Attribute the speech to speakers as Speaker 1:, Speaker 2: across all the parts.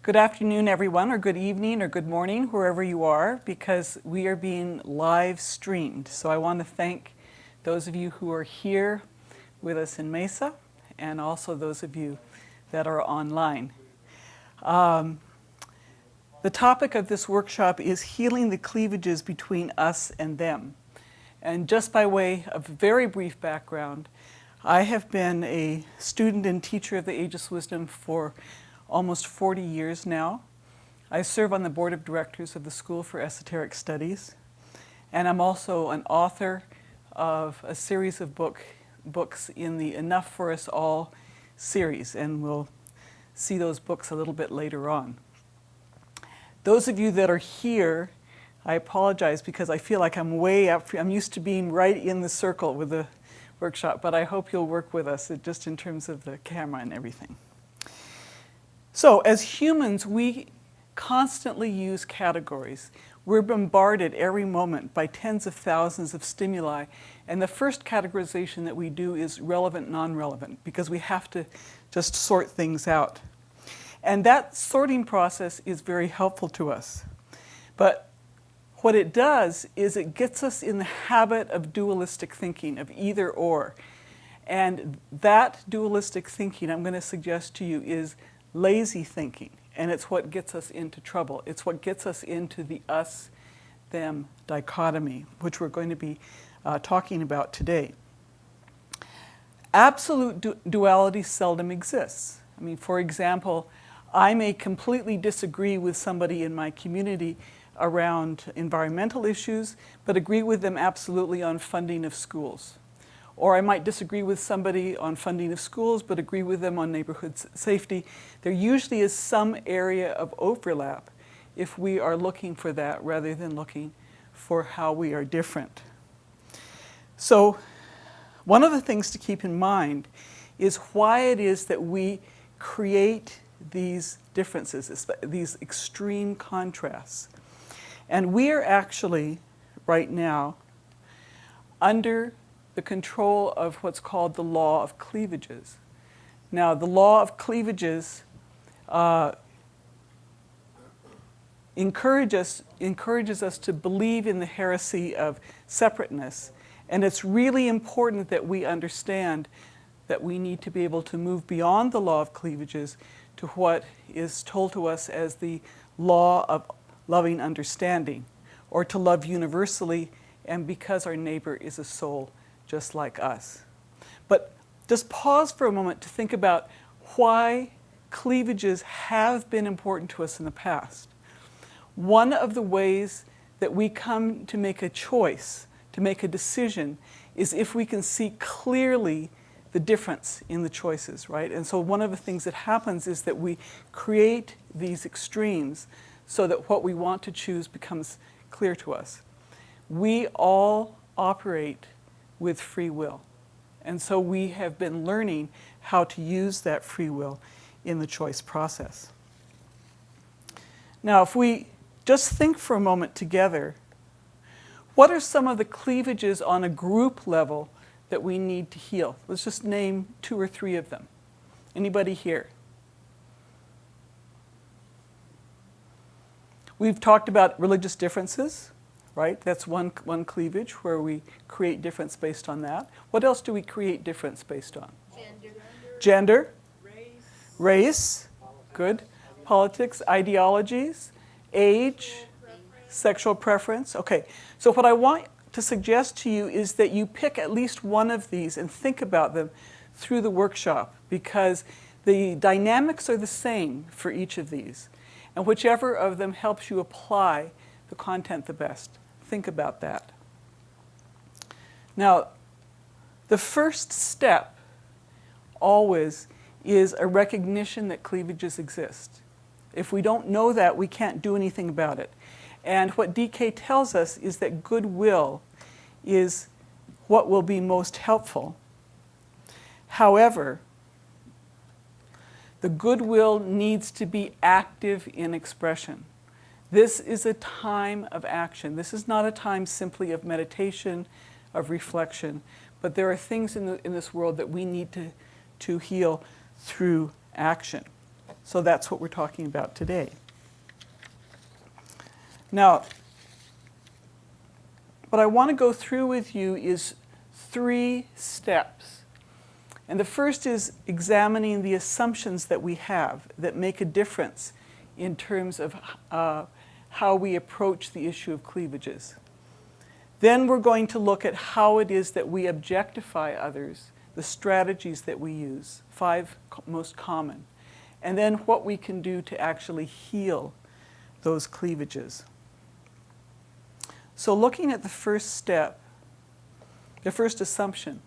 Speaker 1: Good afternoon, everyone, or good evening, or good morning, wherever you are, because we are being live streamed. So I want to thank those of you who are here with us in Mesa, and also those of you that are online. The topic of this workshop is healing the cleavages between us and them. And just by way of very brief background, I have been a student and teacher of the Ageless Wisdom for almost 40 years now. I serve on the board of directors of the School for Esoteric Studies, and I'm also an author of a series of books in the Enough for Us All series, and we'll see those books a little bit later on. Those of you that are here, I apologize because I feel like I'm way up. I'm used to being right in the circle with the workshop, but I hope you'll work with us just in terms of the camera and everything. So as humans, we constantly use categories. We're bombarded every moment by tens of thousands of stimuli, and the first categorization that we do is relevant, non-relevant, because we have to just sort things out. And that sorting process is very helpful to us. But what it does is it gets us in the habit of dualistic thinking, of either or. And that dualistic thinking, I'm going to suggest to you, is lazy thinking, and it's what gets us into trouble. It's what gets us into the us-them dichotomy, which we're going to be talking about today. Absolute duality seldom exists. I mean, for example, I may completely disagree with somebody in my community around environmental issues, but agree with them absolutely on funding of schools. Or I might disagree with somebody on funding of schools, but agree with them on neighborhood safety. There usually is some area of overlap if we are looking for that rather than looking for how we are different. So one of the things to keep in mind is why it is that we create these differences, these extreme contrasts. And we are actually, right now, under the control of what's called the law of cleavages. Now, the law of cleavages encourages us to believe in the heresy of separateness. And it's really important that we understand that we need to be able to move beyond the law of cleavages to what is told to us as the law of loving understanding, or to love universally, and because our neighbor is a soul just like us. But just pause for a moment to think about why cleavages have been important to us in the past. One of the ways that we come to make a choice, to make a decision, is if we can see clearly the difference in the choices, right? And so one of the things that happens is that we create these extremes so that what we want to choose becomes clear to us. We all operate with free will. And so we have been learning how to use that free will in the choice process. Now, if we just think for a moment together, what are some of the cleavages on a group level that we need to heal? Let's just name 2 or 3 of them. Anybody here? We've talked about religious differences. Right? That's one cleavage where we create difference based on that. What else do we create difference based on? Gender. Race. Good. Politics. Ideologies. Age. Sexual preference. Okay. So what I want to suggest to you is that you pick at least one of these and think about them through the workshop, because the dynamics are the same for each of these. And whichever of them helps you apply the content the best. Think about that. Now, the first step always is a recognition that cleavages exist. If we don't know that, we can't do anything about it. And what DK tells us is that goodwill is what will be most helpful. However, the goodwill needs to be active in expression. This is a time of action. This is not a time simply of meditation, of reflection, but there are things in this world that we need to heal through action. So that's what we're talking about today. Now, what I want to go through with you is 3 steps. And the first is examining the assumptions that we have that make a difference in terms of how we approach the issue of cleavages. Then we're going to look at how it is that we objectify others, the strategies that we use, 5 most common, and then what we can do to actually heal those cleavages. So looking at the first step, the first assumption,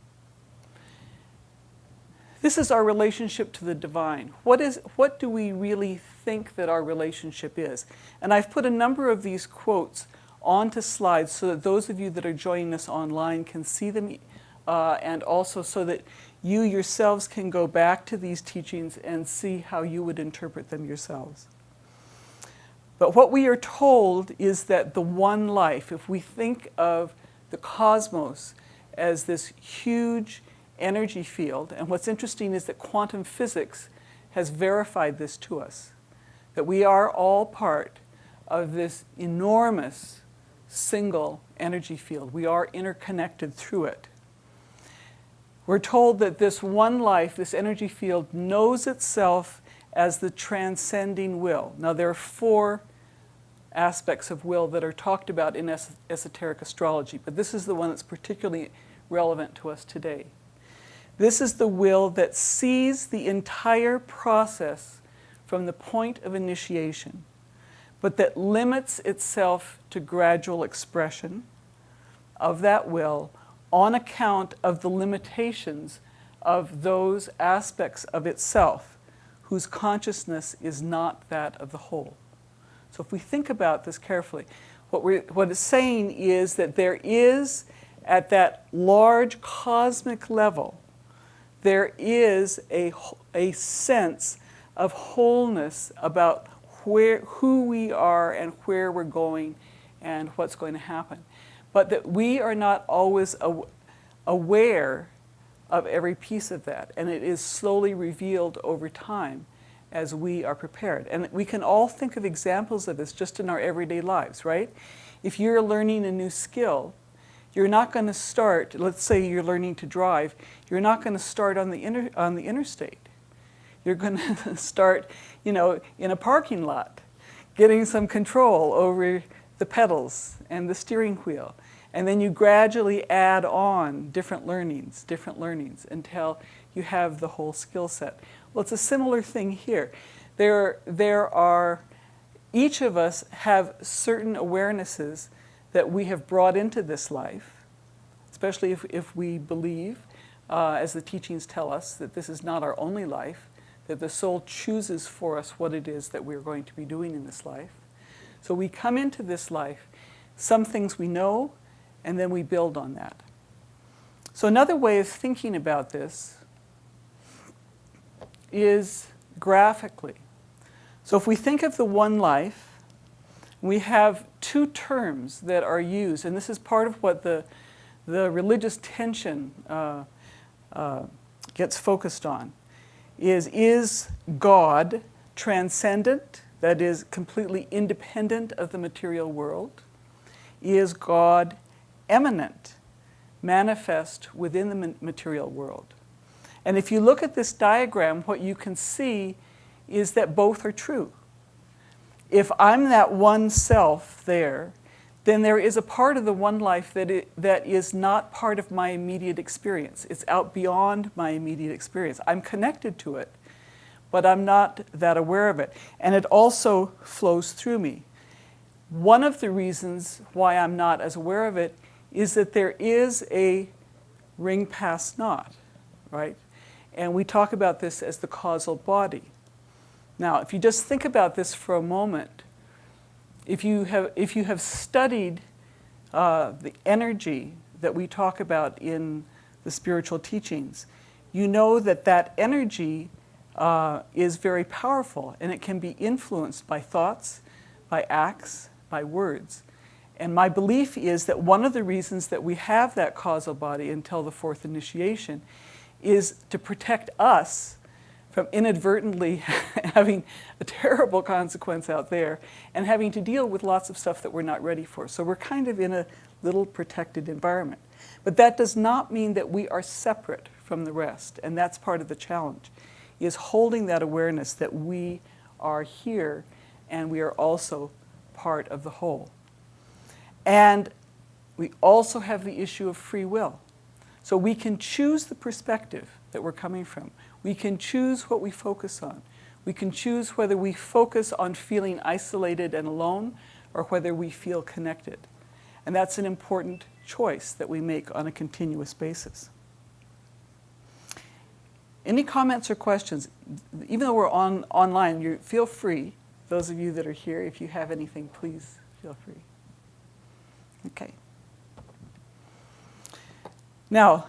Speaker 1: this is our relationship to the divine. What do we really think that our relationship is? And I've put a number of these quotes onto slides so that those of you that are joining us online can see them, and also so that you yourselves can go back to these teachings and see how you would interpret them yourselves. But what we are told is that the one life, if we think of the cosmos as this huge energy field, and what's interesting is that quantum physics has verified this to us, that we are all part of this enormous single energy field. We are interconnected through it. We're told that this one life, this energy field, knows itself as the transcending will. Now, there are 4 aspects of will that are talked about in esoteric astrology, but this is the one that's particularly relevant to us today. This is the will that sees the entire process from the point of initiation, but that limits itself to gradual expression of that will on account of the limitations of those aspects of itself whose consciousness is not that of the whole. So if we think about this carefully, what it's saying is that there is, at that large cosmic level, there is a sense of wholeness about who we are and where we're going and what's going to happen. But that we are not always aware of every piece of that, and it is slowly revealed over time as we are prepared. And we can all think of examples of this just in our everyday lives, right? If you're learning a new skill, you're not going to start, let's say you're learning to drive, you're not going to start on the interstate. You're going to start, in a parking lot, getting some control over the pedals and the steering wheel. And then you gradually add on different learnings until you have the whole skill set. Well, it's a similar thing here. Each of us have certain awarenesses that we have brought into this life, especially if we believe, as the teachings tell us, that this is not our only life, that the soul chooses for us what it is that we're going to be doing in this life. So we come into this life, some things we know, and then we build on that. So another way of thinking about this is graphically. So if we think of the one life, we have 2 terms that are used, and this is part of what the religious tension gets focused on. Is God transcendent, that is completely independent of the material world? Is God eminent, manifest within the material world? And if you look at this diagram, what you can see is that both are true. If I'm that one self there, then there is a part of the one life that is not part of my immediate experience. It's out beyond my immediate experience. I'm connected to it, but I'm not that aware of it. And it also flows through me. One of the reasons why I'm not as aware of it is that there is a ring past naught, right? And we talk about this as the causal body. Now, if you just think about this for a moment, if you have studied the energy that we talk about in the spiritual teachings, you know that that energy is very powerful, and it can be influenced by thoughts, by acts, by words. And my belief is that one of the reasons that we have that causal body until the 4th initiation is to protect us from inadvertently having a terrible consequence out there and having to deal with lots of stuff that we're not ready for. So we're kind of in a little protected environment. But that does not mean that we are separate from the rest, and that's part of the challenge, is holding that awareness that we are here and we are also part of the whole. And we also have the issue of free will. So we can choose the perspective that we're coming from. We can choose what we focus on. We can choose whether we focus on feeling isolated and alone or whether we feel connected. And that's an important choice that we make on a continuous basis. Any comments or questions? Even though we're online, feel free. Those of you that are here, if you have anything, please feel free. Okay. Now,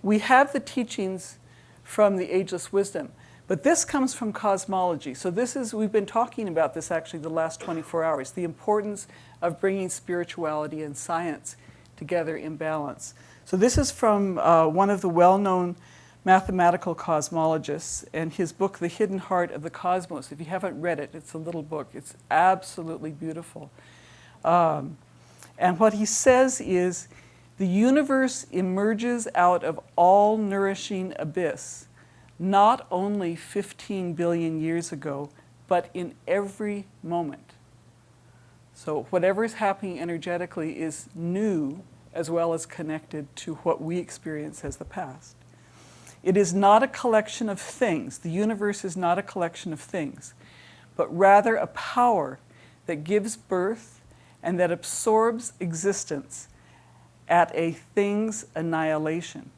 Speaker 1: we have the teachings from the Ageless Wisdom, but this comes from cosmology. So we've been talking about this actually the last 24 hours, the importance of bringing spirituality and science together in balance. So this is from one of the well-known mathematical cosmologists, and his book, The Hidden Heart of the Cosmos. If you haven't read it, it's a little book. It's absolutely beautiful. And what he says is, the universe emerges out of all nourishing abyss, not only 15 billion years ago, but in every moment. So whatever is happening energetically is new as well as connected to what we experience as the past. It is not a collection of things. The universe is not a collection of things, but rather a power that gives birth and that absorbs existence at a thing's annihilation.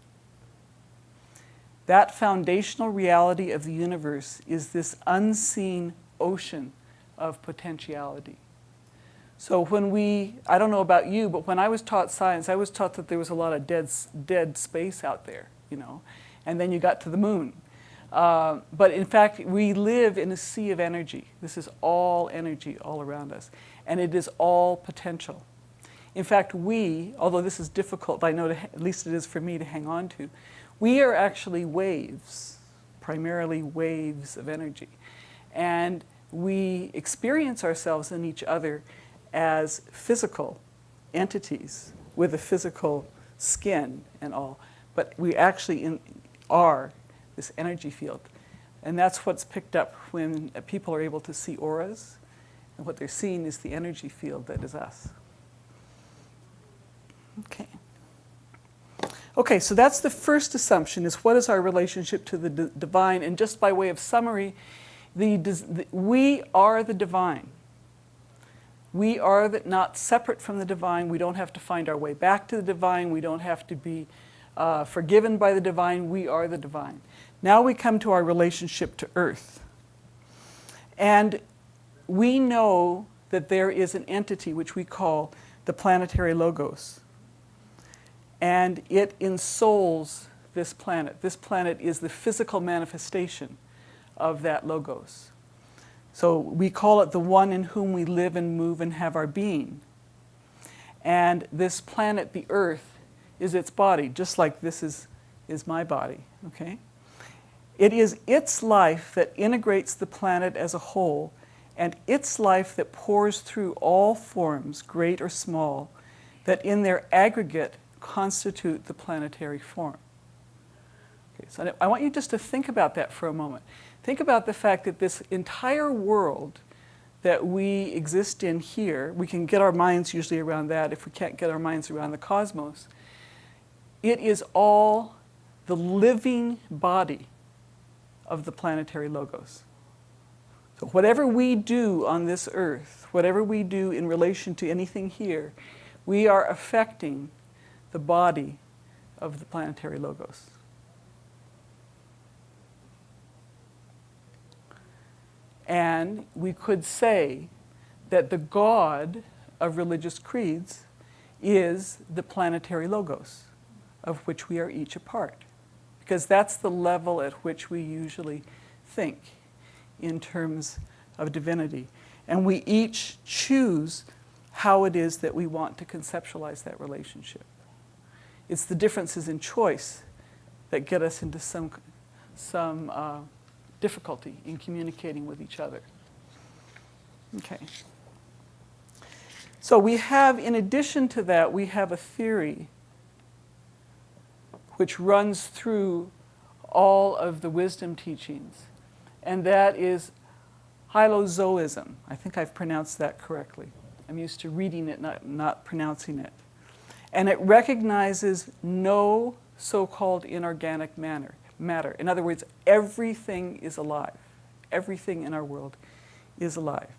Speaker 1: That foundational reality of the universe is this unseen ocean of potentiality. So I don't know about you, but when I was taught science, I was taught that there was a lot of dead space out there, and then you got to the moon. But in fact, we live in a sea of energy. This is all energy all around us, and it is all potential. In fact, although this is difficult, I know at least it is for me to hang on to, we are actually waves, primarily waves of energy. And we experience ourselves and each other as physical entities with a physical skin and all. But we actually are this energy field. And that's what's picked up when people are able to see auras. And what they're seeing is the energy field that is us. Okay, so that's the first assumption, is what is our relationship to the divine? And just by way of summary, we are the divine. We are not separate from the divine. We don't have to find our way back to the divine. We don't have to be forgiven by the divine. We are the divine. Now we come to our relationship to Earth. And we know that there is an entity which we call the planetary logos. And it ensouls this planet. This planet is the physical manifestation of that logos. So we call it the one in whom we live and move and have our being. And this planet, the Earth, is its body, just like this is my body, okay? It is its life that integrates the planet as a whole, and its life that pours through all forms, great or small, that in their aggregate constitute the planetary form. Okay, so I want you just to think about that for a moment. Think about the fact that this entire world that we exist in here, we can get our minds usually around that if we can't get our minds around the cosmos. It is all the living body of the planetary logos. So whatever we do on this earth, whatever we do in relation to anything here, we are affecting the body of the planetary logos. And we could say that the God of religious creeds is the planetary logos, of which we are each a part. Because that's the level at which we usually think in terms of divinity. And we each choose how it is that we want to conceptualize that relationship. It's the differences in choice that get us into some difficulty in communicating with each other. Okay. So we have, in addition to that, we have a theory which runs through all of the wisdom teachings, and that is hylozoism. I think I've pronounced that correctly. I'm used to reading it, not pronouncing it. And it recognizes no so-called inorganic matter. In other words, everything is alive. Everything in our world is alive.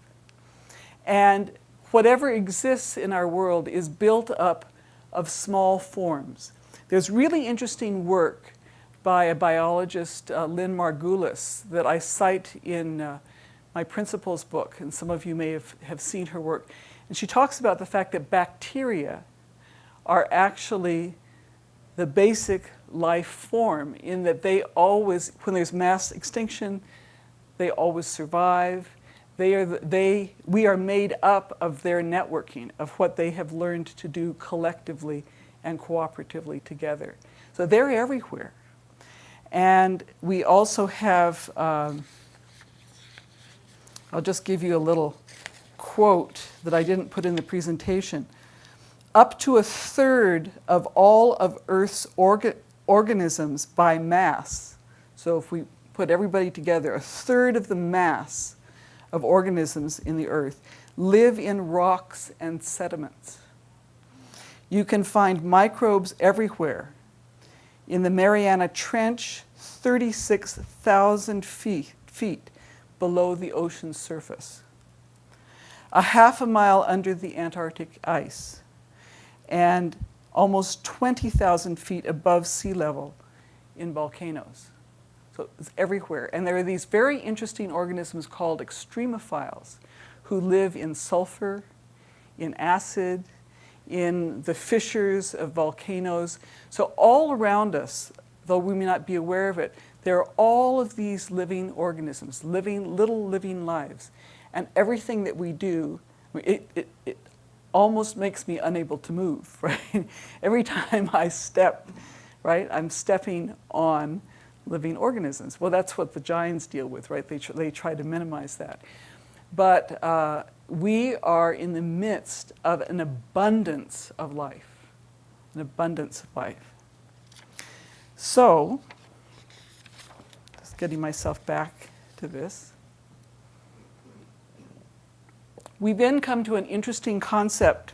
Speaker 1: And whatever exists in our world is built up of small forms. There's really interesting work by a biologist, Lynn Margulis, that I cite in my principles book, and some of you may have seen her work. And she talks about the fact that bacteria are actually the basic life form, in that they always, when there's mass extinction, they always survive. We are made up of their networking, of what they have learned to do collectively and cooperatively together. So they're everywhere. And we also have, I'll just give you a little quote that I didn't put in the presentation. Up to 1/3 of all of Earth's organisms by mass, so if we put everybody together, 1/3 of the mass of organisms in the Earth live in rocks and sediments. You can find microbes everywhere. In the Mariana Trench, 36,000 feet below the ocean's surface. A half a mile under the Antarctic ice, and almost 20,000 feet above sea level in volcanoes. So it's everywhere. And there are these very interesting organisms called extremophiles who live in sulfur, in acid, in the fissures of volcanoes. So all around us, though we may not be aware of it, there are all of these living organisms, little living lives. And everything that we do, it almost makes me unable to move, right? Every time I step, right, I'm stepping on living organisms. Well, that's what the giants deal with, right? They try to minimize that. But we are in the midst of an abundance of life, an abundance of life. So, just getting myself back to this. We then come to an interesting concept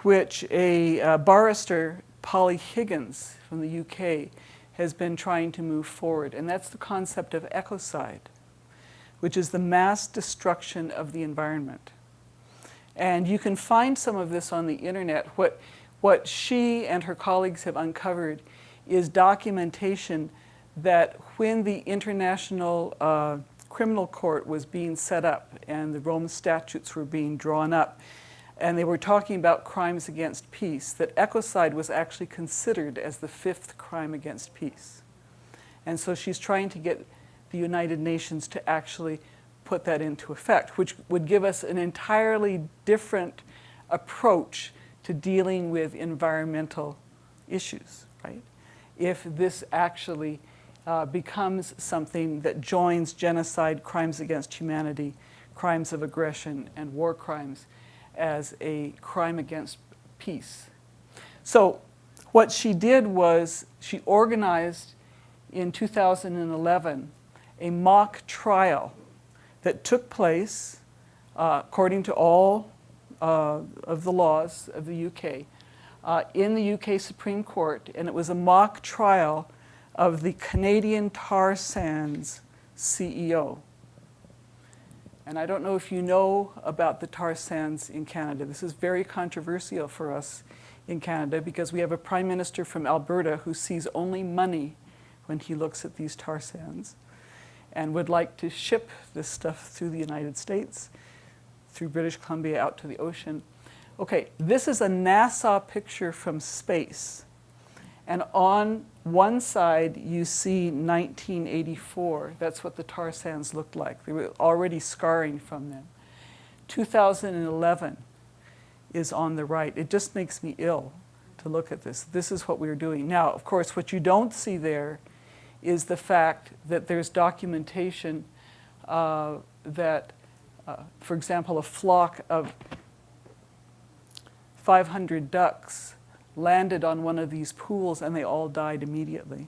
Speaker 1: which a barrister, Polly Higgins from the UK, has been trying to move forward, and that's the concept of ecocide, which is the mass destruction of the environment. And you can find some of this on the internet. What she and her colleagues have uncovered is documentation that when the International Criminal Court was being set up and the Rome statutes were being drawn up, and they were talking about crimes against peace, that ecocide was actually considered as the 5th crime against peace. And so she's trying to get the United Nations to actually put that into effect, which would give us an entirely different approach to dealing with environmental issues, right? If this actually becomes something that joins genocide, crimes against humanity, crimes of aggression, and war crimes as a crime against peace. So what she did was she organized in 2011 a mock trial that took place according to all of the laws of the UK in the UK Supreme Court, and it was a mock trial of the Canadian tar sands CEO. And I don't know if you know about the tar sands in Canada. This is very controversial for us in Canada because we have a Prime Minister from Alberta who sees only money when he looks at these tar sands and would like to ship this stuff through the United States, through British Columbia out to the ocean. Okay, this is a NASA picture from space. And on one side, you see 1984. That's what the tar sands looked like. They were already scarring from them. 2011 is on the right. It just makes me ill to look at this. This is what we're doing. Now, of course, what you don't see there is the fact that there's documentation that, for example, a flock of 500 ducks landed on one of these pools and they all died immediately.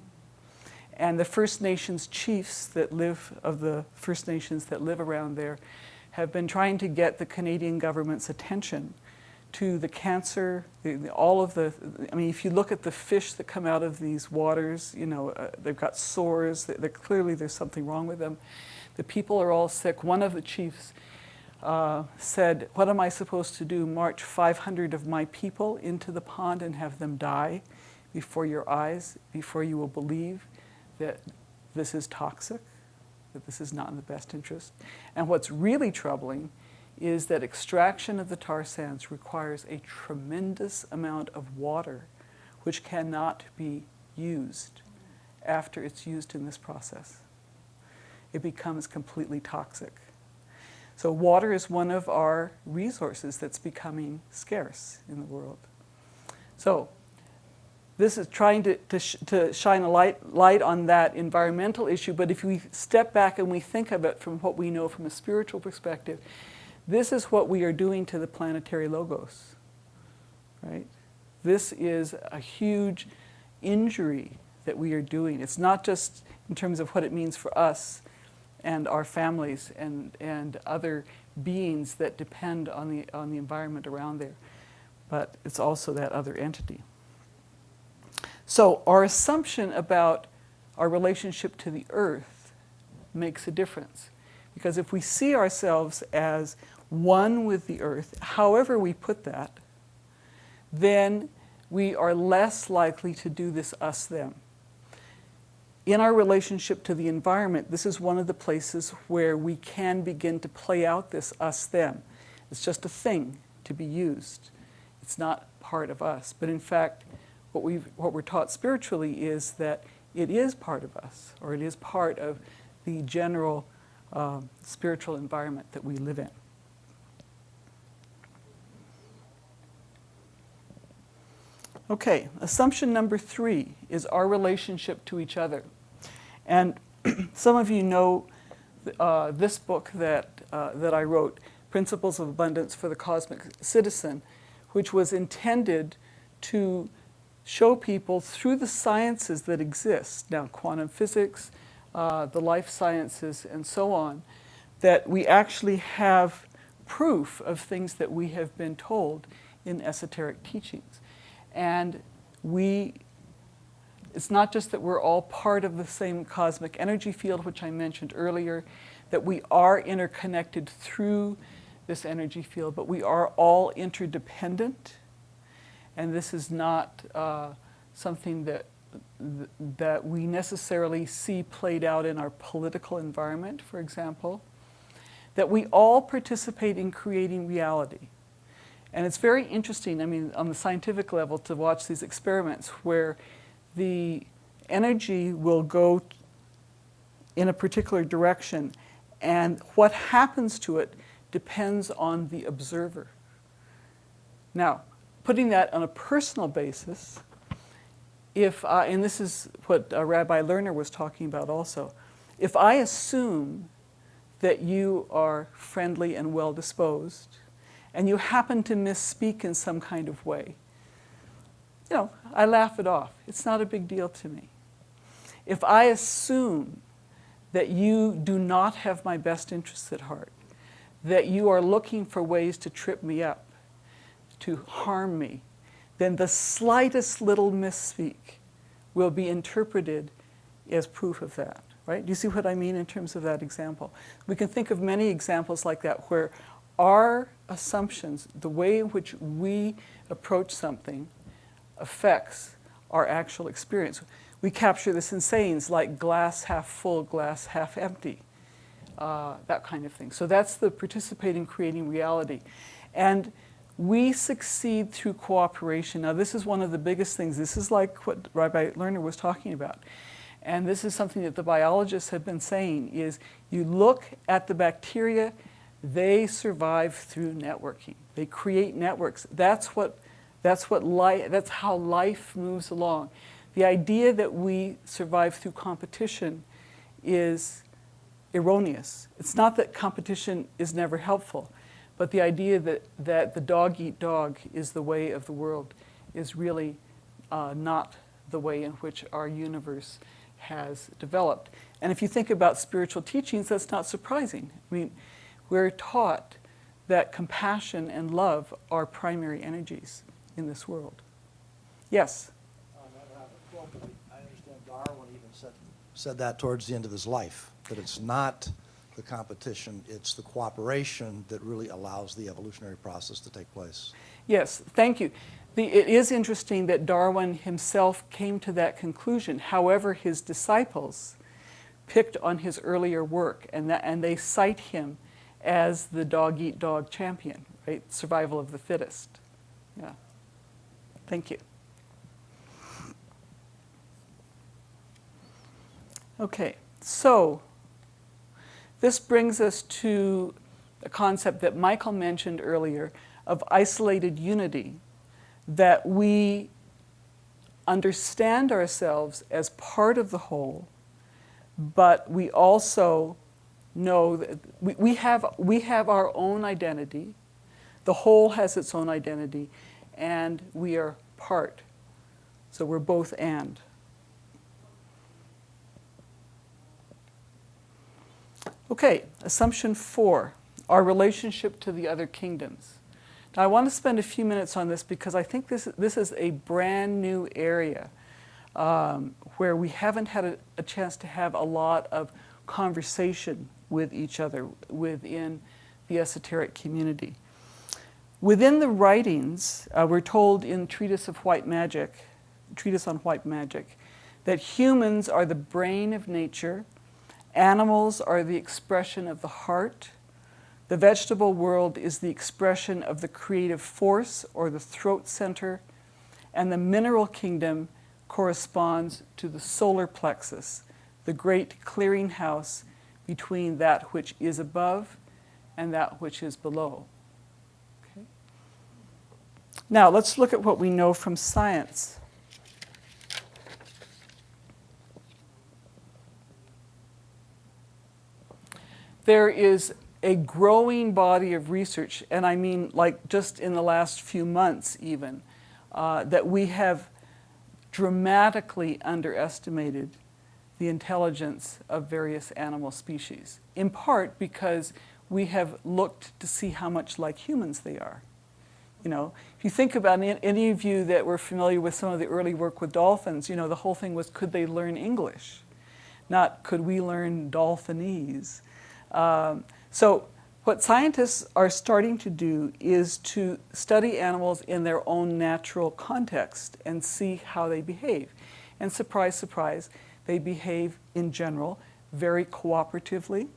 Speaker 1: And the First Nations chiefs that live, of the First Nations that live around there, have been trying to get the Canadian government's attention to the cancer, all of the, I mean, if you look at the fish that come out of these waters, you know, they've got sores, clearly there's something wrong with them. The people are all sick. One of the chiefs said, "What am I supposed to do, march 500 of my people into the pond and have them die before your eyes, before you will believe that this is toxic, that this is not in the best interest?" And what's really troubling is that extraction of the tar sands requires a tremendous amount of water, which cannot be used after it's used in this process. It becomes completely toxic. So water is one of our resources that's becoming scarce in the world. So this is trying to shine a light on that environmental issue, but if we step back and we think of it from what we know from a spiritual perspective, this is what we are doing to the planetary logos, right? This is a huge injury that we are doing. It's not just in terms of what it means for us and our families and other beings that depend on the environment around there, but it's also that other entity. So our assumption about our relationship to the earth makes a difference. Because if we see ourselves as one with the earth, however we put that, then we are less likely to do this us-them. In our relationship to the environment, this is one of the places where we can begin to play out this us-them. It's just a thing to be used. It's not part of us. But in fact, what we're taught spiritually is that it is part of us, or it is part of the general spiritual environment that we live in. Okay, assumption number 3 is our relationship to each other. And some of you know this book that I wrote, Principles of Abundance for the Cosmic Citizen, which was intended to show people through the sciences that exist, now quantum physics, the life sciences, and so on, that we actually have proof of things that we have been told in esoteric teachings. And it's not just that we're all part of the same cosmic energy field, which I mentioned earlier, that we are interconnected through this energy field, but we are all interdependent. And this is not something that we necessarily see played out in our political environment, for example, that we all participate in creating reality. And it's very interesting, I mean, on the scientific level, to watch these experiments where the energy will go in a particular direction, and what happens to it depends on the observer. Now, putting that on a personal basis, and this is what Rabbi Lerner was talking about also, if I assume that you are friendly and well-disposed, and you happen to misspeak in some kind of way, you know, I laugh it off. It's not a big deal to me. If I assume that you do not have my best interests at heart, that you are looking for ways to trip me up, to harm me, then the slightest little misspeak will be interpreted as proof of that, right? Do you see what I mean in terms of that example? We can think of many examples like that where our assumptions, the way in which we approach something, affects our actual experience. We capture this in sayings like glass half full, glass half empty, that kind of thing. So that's the participate in creating reality. And we succeed through cooperation. Now this is one of the biggest things. This is like what Rabbi Lerner was talking about. And this is something that the biologists have been saying, is you look at the bacteria, they survive through networking. They create networks. That's how life moves along. The idea that we survive through competition is erroneous. It's not that competition is never helpful, but the idea that the dog-eat-dog is the way of the world is really not the way in which our universe has developed. And if you think about spiritual teachings, that's not surprising. I mean, we're taught that compassion and love are primary energies in this world. Yes?
Speaker 2: Well, I understand Darwin even said that towards the end of his life, that it's not the competition, it's the cooperation that really allows the evolutionary process to take place.
Speaker 1: Yes, thank you. It is interesting that Darwin himself came to that conclusion. However, his disciples picked on his earlier work, and they cite him as the dog-eat-dog champion, right? Survival of the fittest. Yeah. Thank you. Okay, so this brings us to a concept that Michael mentioned earlier of isolated unity, that we understand ourselves as part of the whole, but we also know that we have our own identity, the whole has its own identity, and we are part. So we're both and. Okay, assumption 4, our relationship to the other kingdoms. Now, I want to spend a few minutes on this because I think this is a brand new area where we haven't had a chance to have a lot of conversation with each other within the esoteric community. Within the writings, we're told in Treatise on White Magic, that humans are the brain of nature, animals are the expression of the heart, the vegetable world is the expression of the creative force or the throat center, and the mineral kingdom corresponds to the solar plexus, the great clearinghouse between that which is above and that which is below. Okay. Now, let's look at what we know from science. There is a growing body of research, and I mean like just in the last few months even, that we have dramatically underestimated the intelligence of various animal species, in part because we have looked to see how much like humans they are. You know, if you think about any of you that were familiar with some of the early work with dolphins, you know, the whole thing was, could they learn English? Not, could we learn Dolphinese? So what scientists are starting to do is to study animals in their own natural context and see how they behave. And surprise, surprise, they behave in general very cooperatively.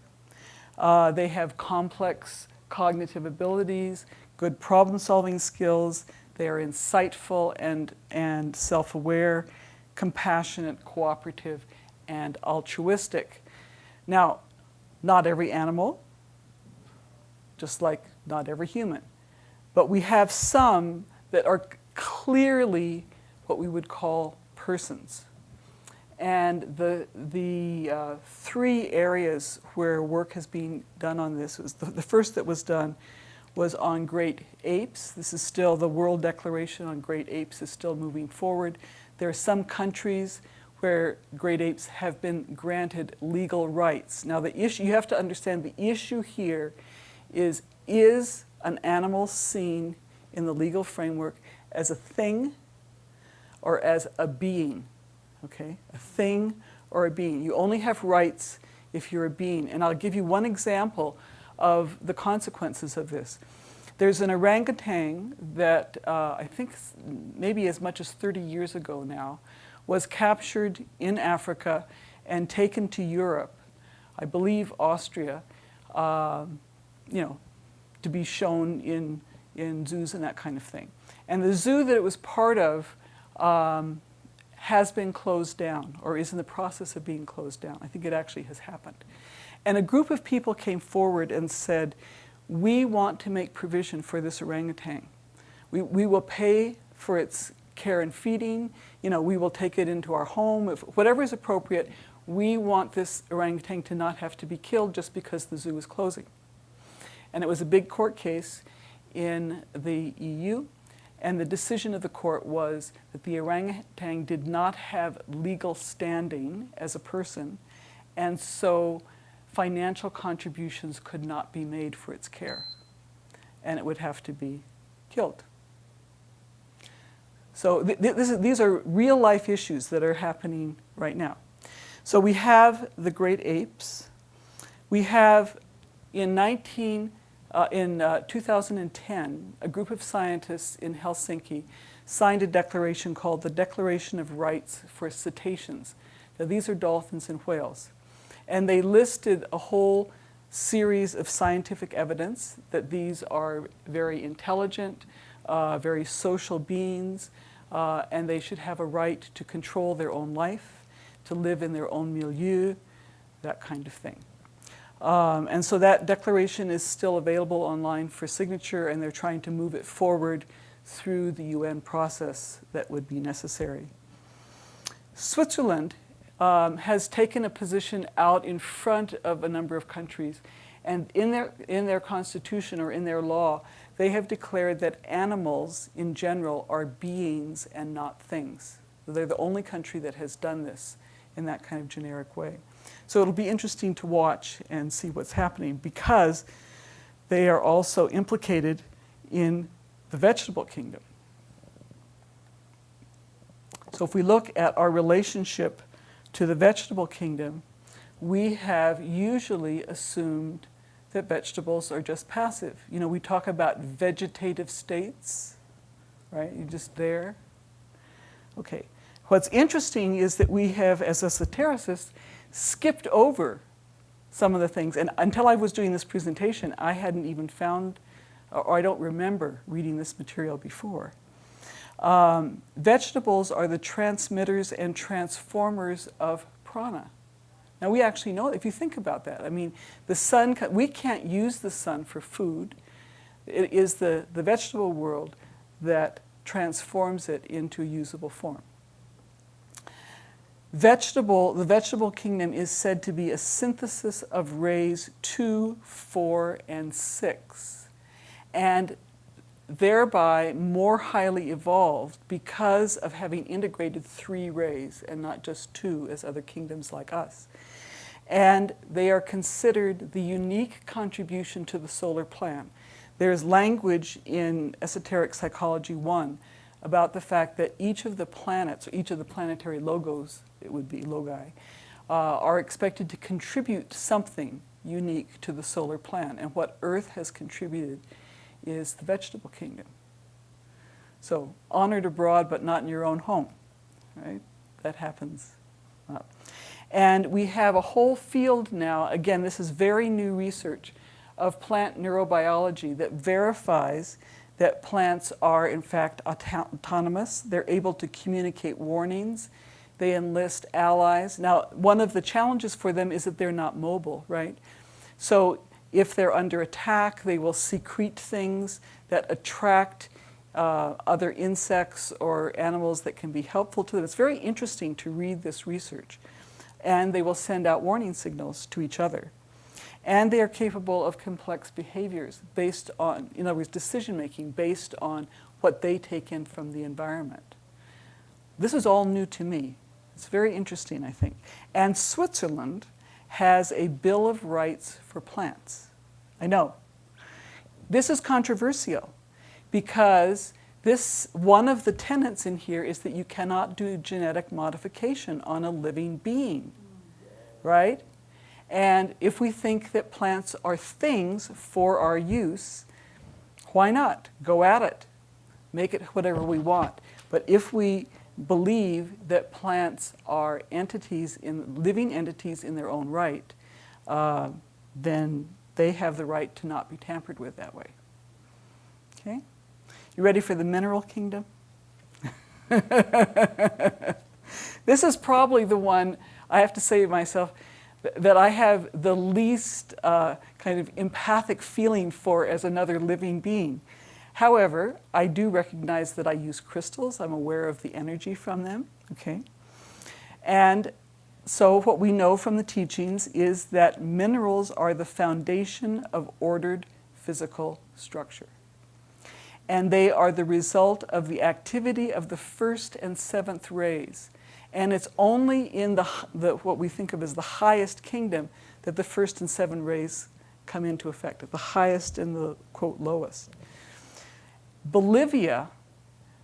Speaker 1: They have complex cognitive abilities, good problem-solving skills. They are insightful and self-aware, compassionate, cooperative, and altruistic. Now, not every animal, just like not every human. But we have some that are clearly what we would call persons. And the three areas where work has been done on this was the first that was done was on great apes. This is still, the World Declaration on Great Apes is still moving forward. There are some countries where great apes have been granted legal rights. Now the issue, you have to understand the issue here is an animal seen in the legal framework as a thing or as a being? Okay, a thing or a being. You only have rights if you're a being. And I'll give you one example of the consequences of this. There's an orangutan that I think maybe as much as 30 years ago now was captured in Africa and taken to Europe, I believe Austria, you know, to be shown in zoos and that kind of thing. And the zoo that it was part of has been closed down or is in the process of being closed down. I think it actually has happened. And a group of people came forward and said, we want to make provision for this orangutan. We will pay for its care and feeding. You know, we will take it into our home. If, whatever is appropriate, we want this orangutan to not have to be killed just because the zoo is closing. And it was a big court case in the EU, and the decision of the court was that the orangutan did not have legal standing as a person, and so financial contributions could not be made for its care, and it would have to be killed. So these are real-life issues that are happening right now. So we have the great apes. We have, in 2010, a group of scientists in Helsinki signed a declaration called the Declaration of Rights for Cetaceans. Now, these are dolphins and whales. And they listed a whole series of scientific evidence that these are very intelligent, very social beings, and they should have a right to control their own life, to live in their own milieu, that kind of thing. And so that declaration is still available online for signature, and they're trying to move it forward through the UN process that would be necessary. Switzerland has taken a position out in front of a number of countries, and in their constitution or in their law, they have declared that animals in general are beings and not things. They're the only country that has done this in that kind of generic way. So it'll be interesting to watch and see what's happening, because they are also implicated in the vegetable kingdom. So if we look at our relationship to the vegetable kingdom, we have usually assumed that vegetables are just passive. You know, we talk about vegetative states, right? You're just there. Okay. What's interesting is that we have, as esotericists, skipped over some of the things. And until I was doing this presentation, I hadn't even found, or I don't remember reading this material before. Vegetables are the transmitters and transformers of prana. Now, we actually know, if you think about that, I mean, the sun, we can't use the sun for food. It is the vegetable world that transforms it into a usable form. The vegetable kingdom is said to be a synthesis of rays 2, 4, and 6, and thereby more highly evolved because of having integrated 3 rays and not just 2 as other kingdoms like us. And they are considered the unique contribution to the solar plan. There's language in Esoteric Psychology 1 about the fact that each of the planets, or each of the planetary logos, it would be logi, are expected to contribute something unique to the solar plan. And what Earth has contributed is the vegetable kingdom. So, honored abroad but not in your own home, right? That happens. And we have a whole field now, again, this is very new research, of plant neurobiology that verifies that plants are, in fact, autonomous. They're able to communicate warnings. They enlist allies. Now, one of the challenges for them is that they're not mobile, right? So if they're under attack, they will secrete things that attract other insects or animals that can be helpful to them. It's very interesting to read this research. And they will send out warning signals to each other. And they are capable of complex behaviors based on, in other words, decision-making based on what they take in from the environment. This is all new to me. It's very interesting, I think. And Switzerland has a Bill of Rights for plants. I know. This is controversial because one of the tenets in here is that you cannot do genetic modification on a living being, right? And if we think that plants are things for our use, why not? Go at it. Make it whatever we want. But if we believe that plants are living entities in their own right, then they have the right to not be tampered with that way. Okay? You ready for the mineral kingdom? This is probably the one, I have to say to myself, that I have the least kind of empathic feeling for as another living being. However, I do recognize that I use crystals. I'm aware of the energy from them, okay? And so what we know from the teachings is that minerals are the foundation of ordered physical structure. And they are the result of the activity of the first and seventh rays. And it's only in the what we think of as the highest kingdom that the first and seven rays come into effect, at the highest and the, quote, lowest. Bolivia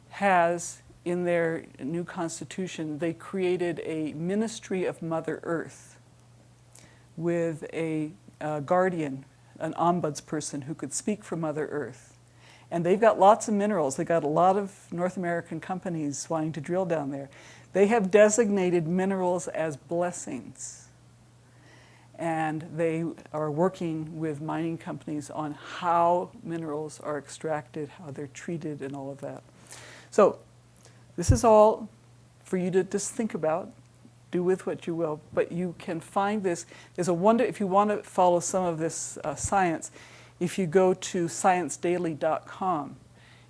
Speaker 1: has, in their new constitution, they created a ministry of Mother Earth with a guardian, an ombudsperson who could speak for Mother Earth. And they've got lots of minerals. They've got a lot of North American companies wanting to drill down there. They have designated minerals as blessings. And they are working with mining companies on how minerals are extracted, how they're treated, and all of that. So this is all for you to just think about. Do with what you will. But you can find this. There's a wonder, if you want to follow some of this science, if you go to sciencedaily.com,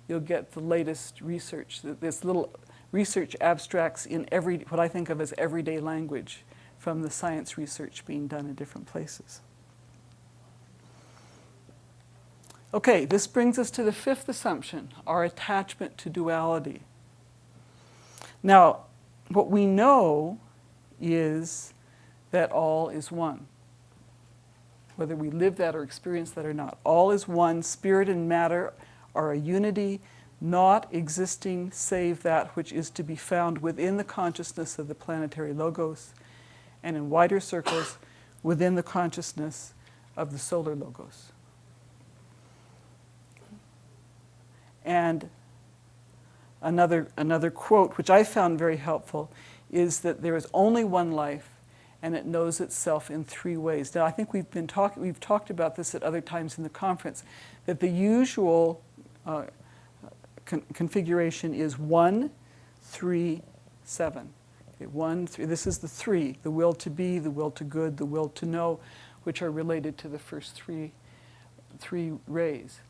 Speaker 1: you'll get the latest research. There's little research abstracts in what I think of as everyday language from the science research being done in different places. Okay, this brings us to the fifth assumption, our attachment to duality. Now, what we know is that all is one. Whether we live that or experience that or not. All is one. Spirit and matter are a unity, not existing save that which is to be found within the consciousness of the planetary logos, and in wider circles within the consciousness of the solar logos. And another quote, which I found very helpful, is that there is only one life, and it knows itself in three ways. Now, I think we've talked about this at other times in the conference, that the usual configuration is 1, 3, 7. Okay, 1, 3. This is the three: the will to be, the will to good, the will to know, which are related to the first three rays.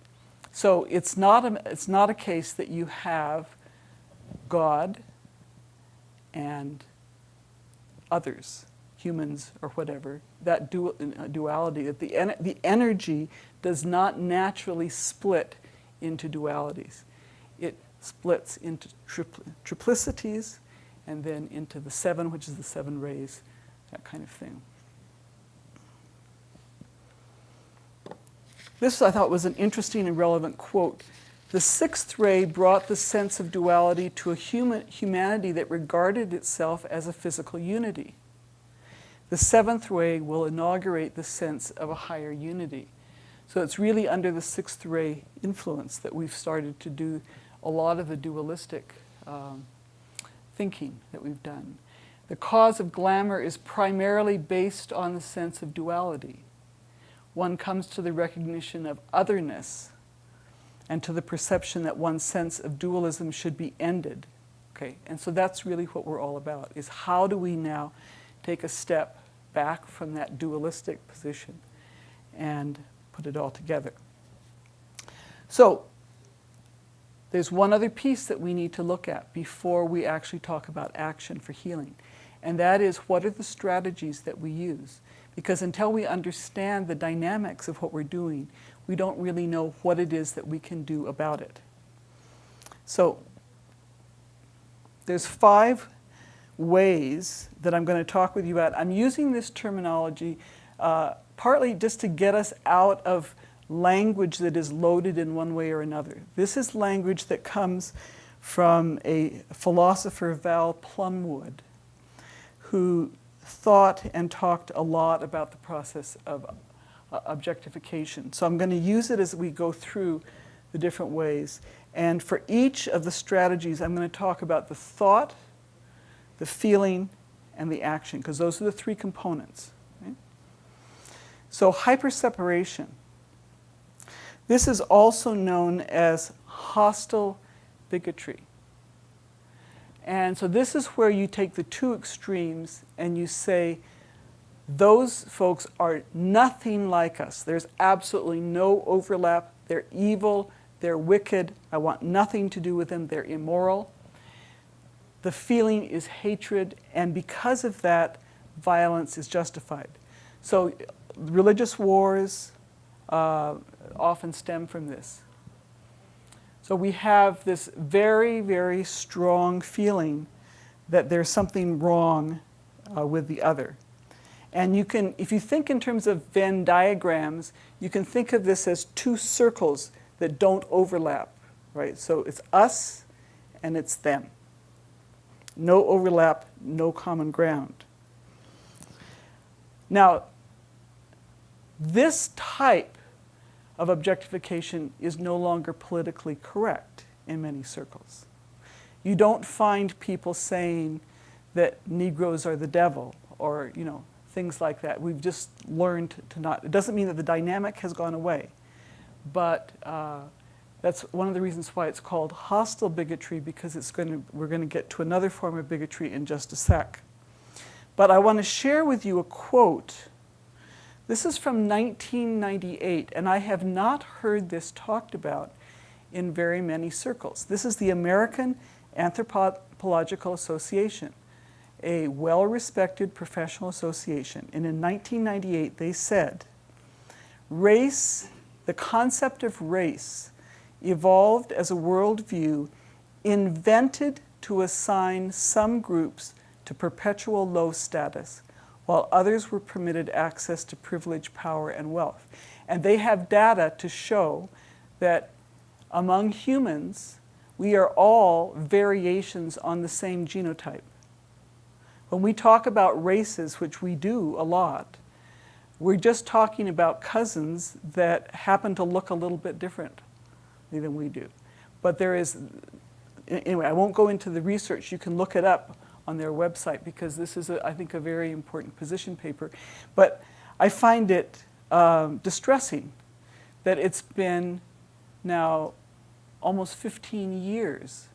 Speaker 1: So it's not a case that you have God and others, humans or whatever, that duality, that the energy does not naturally split into dualities. It splits into triplicities, and then into the seven, which is the seven rays, that kind of thing. This, I thought, was an interesting and relevant quote. The sixth ray brought the sense of duality to a humanity that regarded itself as a physical unity. The seventh ray will inaugurate the sense of a higher unity. So it's really under the sixth ray influence that we've started to do a lot of the dualistic thinking that we've done. The cause of glamour is primarily based on the sense of duality. One comes to the recognition of otherness and to the perception that one's sense of dualism should be ended. Okay, and so that's really what we're all about, is how do we now take a step back from that dualistic position and put it all together. So there's one other piece that we need to look at before we actually talk about action for healing, and that is, what are the strategies that we use? Because until we understand the dynamics of what we're doing, we don't really know what it is that we can do about it. So there's 5 ways that I'm going to talk with you about. I'm using this terminology partly just to get us out of language that is loaded in one way or another. This is language that comes from a philosopher, Val Plumwood, who thought and talked a lot about the process of objectification. So I'm going to use it as we go through the different ways. And for each of the strategies, I'm going to talk about the thought, the feeling, and the action, because those are the 3 components. Right? So hyperseparation. This is also known as hostile bigotry. And so this is where you take the 2 extremes and you say, those folks are nothing like us. There's absolutely no overlap. They're evil, they're wicked, I want nothing to do with them, they're immoral. The feeling is hatred, and because of that, violence is justified. So religious wars often stem from this. So we have this very, very strong feeling that there's something wrong with the other. And you can, if you think in terms of Venn diagrams, you can think of this as two circles that don't overlap, right? So it's us and it's them. No overlap, no common ground. Now, this type of objectification is no longer politically correct in many circles. You don't find people saying that Negroes are the devil or, things like that. We've just learned to not. It doesn't mean that the dynamic has gone away, but that's one of the reasons why it's called hostile bigotry, because we're going to get to another form of bigotry in just a sec. But I want to share with you a quote. This is from 1998, and I have not heard this talked about in very many circles. This is the American Anthropological Association, a well-respected professional association. And in 1998, they said, race, the concept of race, evolved as a worldview invented to assign some groups to perpetual low status, while others were permitted access to privilege, power, and wealth. And they have data to show that among humans, we are all variations on the same genotype. When we talk about races, which we do a lot, we're just talking about cousins that happen to look a little bit different than we do. But there is, anyway, I won't go into the research. You can look it up on their website, because this is, I think, a very important position paper. But I find it distressing that it's been now almost 15 years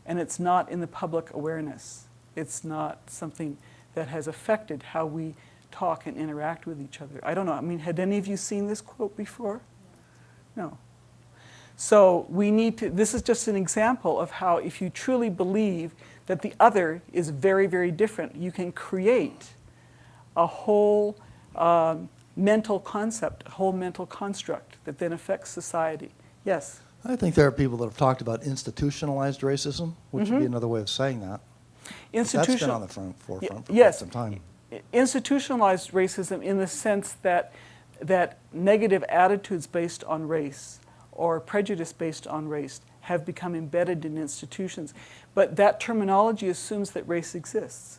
Speaker 1: and it's not in the public awareness. It's not something that has affected how we talk and interact with each other. I don't know. I mean, had any of you seen this quote before? No. So we need to, this is just an example of how if you truly believe that the other is very, very different, you can create a whole mental concept, a whole mental construct that then affects society. Yes?
Speaker 2: I think there are people that have talked about institutionalized racism, which would be another way of saying that. That's been on the forefront for quite some time.
Speaker 1: Institutionalized racism in the sense that negative attitudes based on race or prejudice based on race have become embedded in institutions. But that terminology assumes that race exists,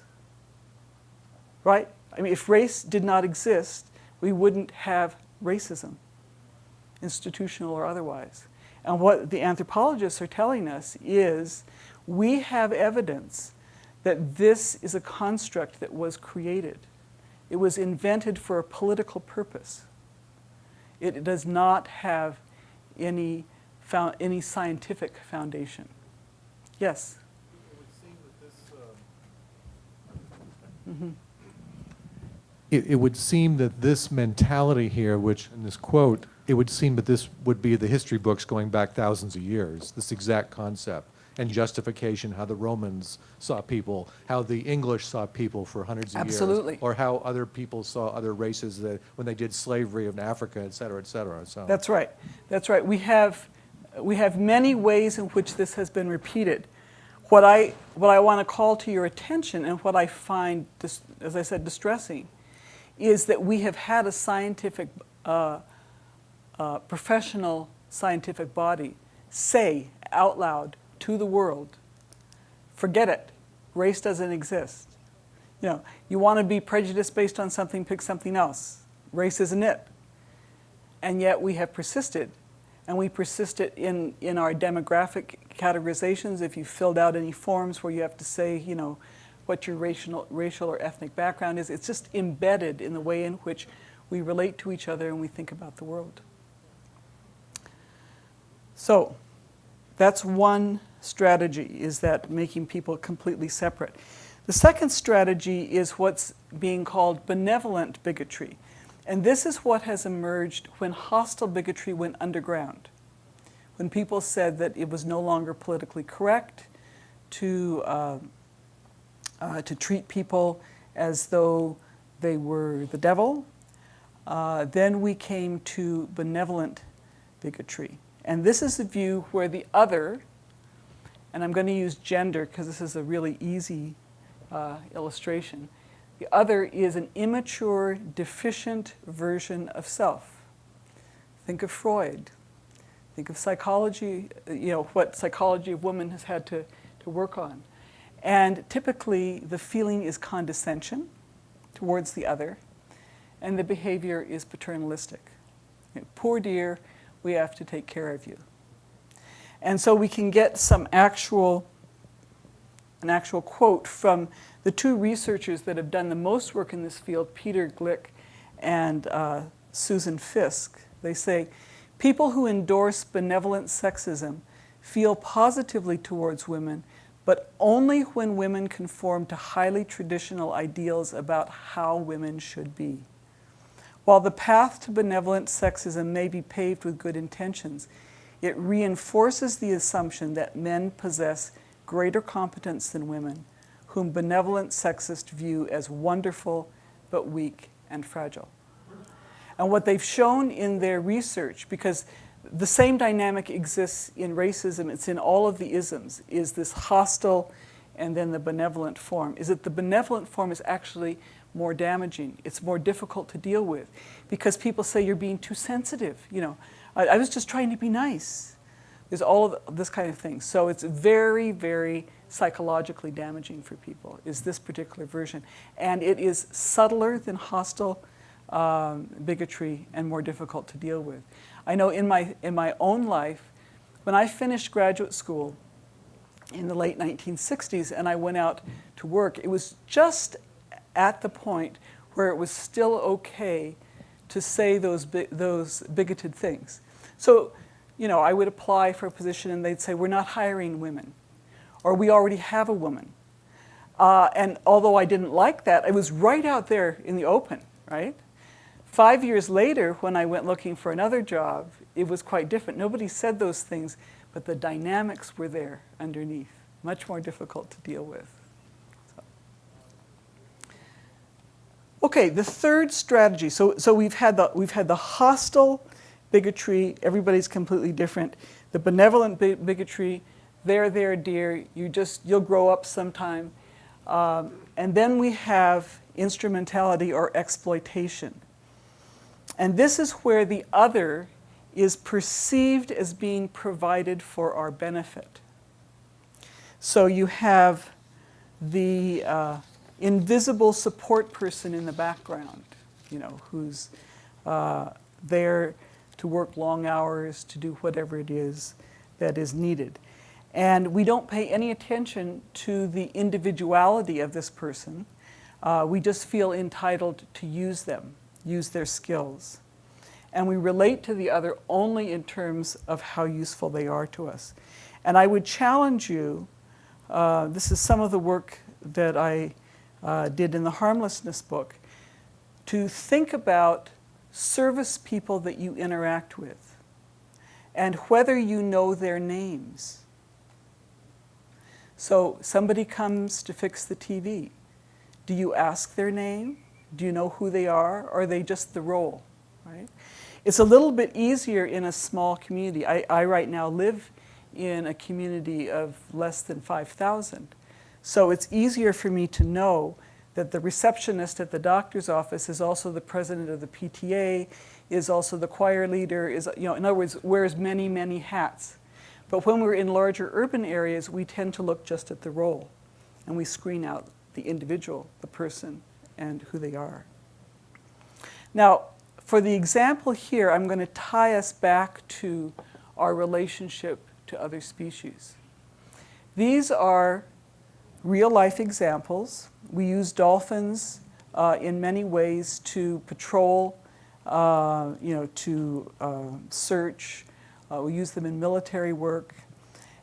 Speaker 1: right? I mean, if race did not exist, we wouldn't have racism, institutional or otherwise. And what the anthropologists are telling us is we have evidence that this is a construct that was created. It was invented for a political purpose. It does not have any scientific foundation. Yes?
Speaker 3: It would seem that this... It would seem that this mentality here, which in this quote, it would seem that this would be the history books going back thousands of years, this exact concept and justification, how the Romans saw people, how the English saw people for hundreds of
Speaker 1: Absolutely.
Speaker 3: years, or how other people saw other races that, when they did slavery in Africa, et cetera, et cetera. So.
Speaker 1: That's right. That's right. We have many ways in which this has been repeated. What I want to call to your attention, and what I find, as I said, distressing, is that we have had a scientific, professional scientific body say out loud to the world, forget it, race doesn't exist. You want to be prejudiced based on something, pick something else. Race isn't it. And yet we have persisted, and we persisted in our demographic categorizations. If you filled out any forms where you have to say, what your racial or ethnic background is, it's just embedded in the way in which we relate to each other and we think about the world. So that's one strategy, is that making people completely separate. The second strategy is what's being called benevolent bigotry. And this is what has emerged when hostile bigotry went underground. when people said that it was no longer politically correct to treat people as though they were the devil. Then we came to benevolent bigotry. And this is a view where the other, and I'm going to use gender because this is a really easy illustration, the other is an immature, deficient version of self. Think of Freud. Think of psychology, what psychology of women has had to work on. And typically, the feeling is condescension towards the other, and the behavior is paternalistic. Poor dear, we have to take care of you. And so we can get an actual quote from the two researchers that have done the most work in this field, Peter Glick and Susan Fisk. They say, people who endorse benevolent sexism feel positively towards women, but only when women conform to highly traditional ideals about how women should be. While the path to benevolent sexism may be paved with good intentions, it reinforces the assumption that men possess greater competence than women, whom benevolent sexists view as wonderful but weak and fragile. And what they've shown in their research, because the same dynamic exists in racism, it's in all of the isms, is this hostile and then the benevolent form, is that the benevolent form is actually more damaging. It's more difficult to deal with because people say you're being too sensitive. I was just trying to be nice. There's all of this kind of thing. So it's very, very psychologically damaging for people, is this particular version. And it is subtler than hostile bigotry and more difficult to deal with. I know in my own life, when I finished graduate school in the late 1960s and I went out to work, it was just at the point where it was still okay to say those bigoted things. So, I would apply for a position and they'd say, we're not hiring women, or we already have a woman. And although I didn't like that, it was right out there in the open, right? 5 years later, when I went looking for another job, it was quite different. Nobody said those things, but the dynamics were there underneath, much more difficult to deal with. Okay, the third strategy. So we've had the hostile bigotry. Everybody's completely different. The benevolent bigotry. There, dear. You'll grow up sometime. And then we have instrumentality or exploitation. And this is where the other is perceived as being provided for our benefit. So you have the invisible support person in the background, who's there to work long hours, to do whatever it is that is needed. And we don't pay any attention to the individuality of this person. We just feel entitled to use them, use their skills. And we relate to the other only in terms of how useful they are to us. And I would challenge you, this is some of the work that I did in the harmlessness book, to think about service people that you interact with and whether you know their names. So somebody comes to fix the TV. Do you ask their name? Do you know who they are? Or are they just the role, right? It's a little bit easier in a small community. I right now live in a community of less than 5,000. So it's easier for me to know that the receptionist at the doctor's office is also the president of the PTA, is also the choir leader, in other words, wears many, many hats. But when we're in larger urban areas, we tend to look just at the role, and we screen out the individual, the person, and who they are. Now, for the example here, I'm going to tie us back to our relationship to other species. These are real-life examples. We use dolphins in many ways to patrol, to search. We use them in military work.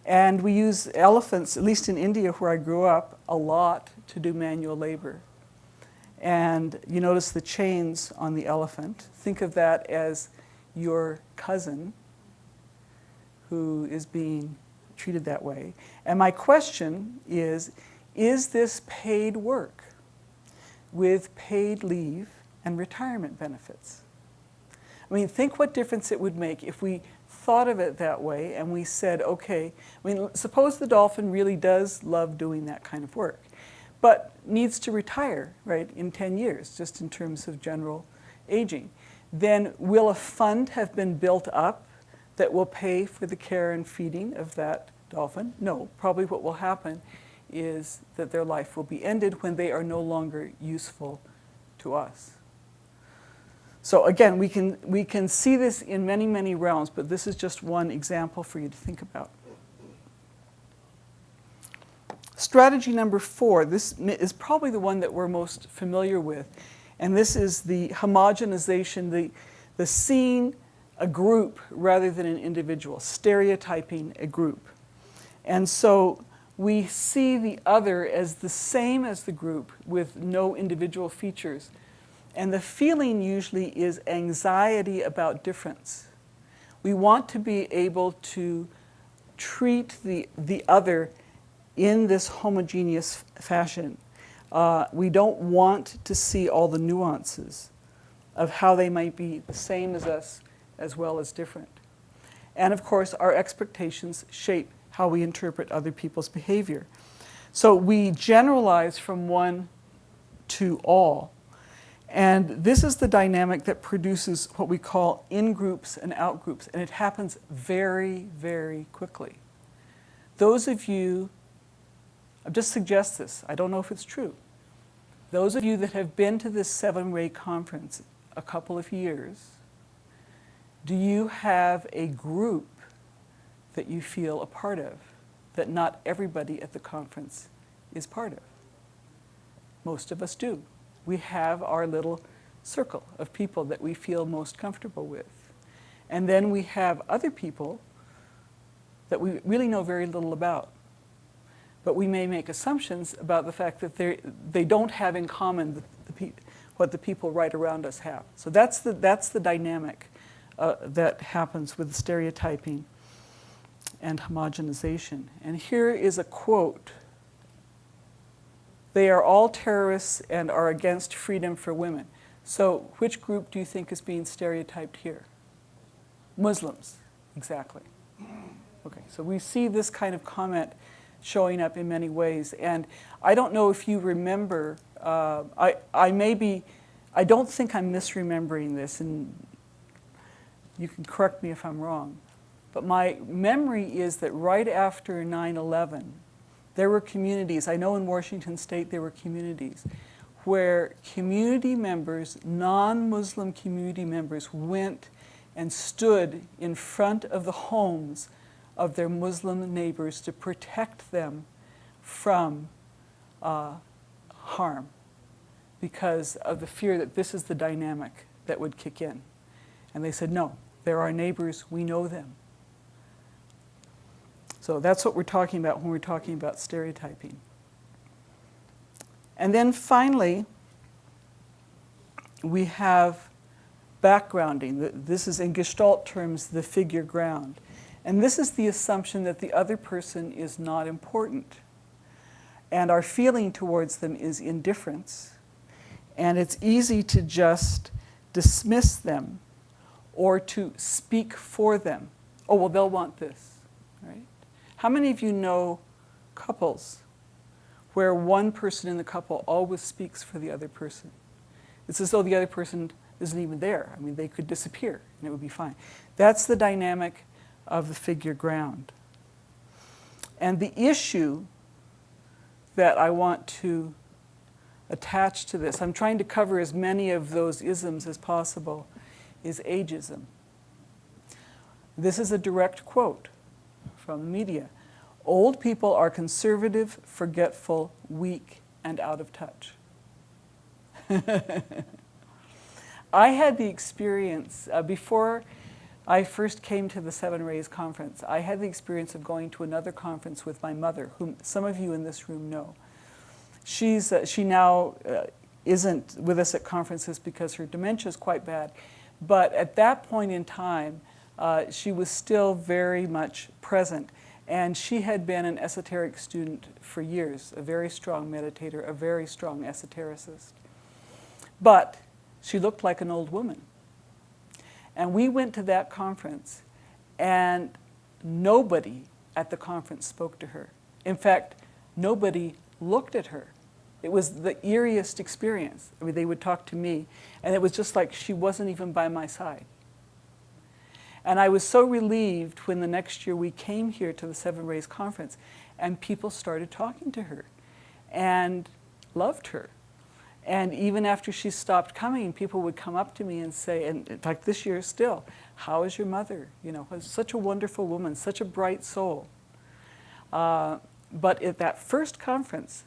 Speaker 1: And we use elephants, at least in India where I grew up, a lot to do manual labor. And you notice the chains on the elephant. Think of that as your cousin who is being treated that way. And my question is this paid work with paid leave and retirement benefits? I mean, think what difference it would make if we thought of it that way and we said, okay, I mean, suppose the dolphin really does love doing that kind of work, but needs to retire, right, in 10 years, just in terms of general aging. Then will a fund have been built up that will pay for the care and feeding of that dolphin? No, probably what will happen is that their life will be ended when they are no longer useful to us. So again, we can see this in many, many realms, but this is just one example for you to think about. Strategy number 4, this is probably the one that we're most familiar with, and this is the homogenization, the seeing a group rather than an individual, stereotyping a group. And so we see the other as the same as the group with no individual features. And the feeling usually is anxiety about difference. We want to be able to treat the other in this homogeneous fashion. We don't want to see all the nuances of how they might be the same as us as well as different. And of course, our expectations shape how we interpret other people's behavior. So we generalize from one to all. And this is the dynamic that produces what we call in-groups and out-groups, and it happens very, very quickly. Those of you, I'll just suggest this, I don't know if it's true. Those of you that have been to this 7-Ray conference a couple of years, do you have a group that you feel a part of, that not everybody at the conference is part of? Most of us do. We have our little circle of people that we feel most comfortable with. And then we have other people that we really know very little about. But we may make assumptions about the fact that they don't have in common what the people right around us have. So that's the dynamic that happens with stereotyping and homogenization. And here is a quote. They are all terrorists and are against freedom for women. So which group do you think is being stereotyped here? Muslims, exactly. Okay, so we see this kind of comment showing up in many ways. And I don't know if you remember, I don't think I'm misremembering this, and you can correct me if I'm wrong. But my memory is that right after 9/11, there were communities, I know in Washington State there were communities, where community members, non-Muslim community members, went and stood in front of the homes of their Muslim neighbors to protect them from harm because of the fear that this is the dynamic that would kick in. And they said, no, they're our neighbors, we know them. So that's what we're talking about when we're talking about stereotyping. And then finally, we have backgrounding. This is, in Gestalt terms, the figure ground. And this is the assumption that the other person is not important. And our feeling towards them is indifference. And it's easy to just dismiss them or to speak for them. Oh, well, they'll want this, right? How many of you know couples where one person in the couple always speaks for the other person? It's as though the other person isn't even there. I mean, they could disappear and it would be fine. That's the dynamic of the figure ground. And the issue that I want to attach to this, I'm trying to cover as many of those isms as possible, is ageism. This is a direct quote from the media. Old people are conservative, forgetful, weak, and out of touch. I had the experience, before I first came to the 7 Rays conference, I had the experience of going to another conference with my mother, whom some of you in this room know. She now isn't with us at conferences because her dementia is quite bad. But at that point in time, she was still very much present. And she had been an esoteric student for years, a very strong meditator, a very strong esotericist. But she looked like an old woman. And we went to that conference, and nobody at the conference spoke to her. In fact, nobody looked at her. It was the eeriest experience. I mean, they would talk to me, and it was just like she wasn't even by my side. And I was so relieved when the next year we came here to the Seven Rays Conference, and people started talking to her and loved her. And even after she stopped coming, people would come up to me and say, and in fact this year still, "How is your mother? You know, such a wonderful woman, such a bright soul." But at that first conference,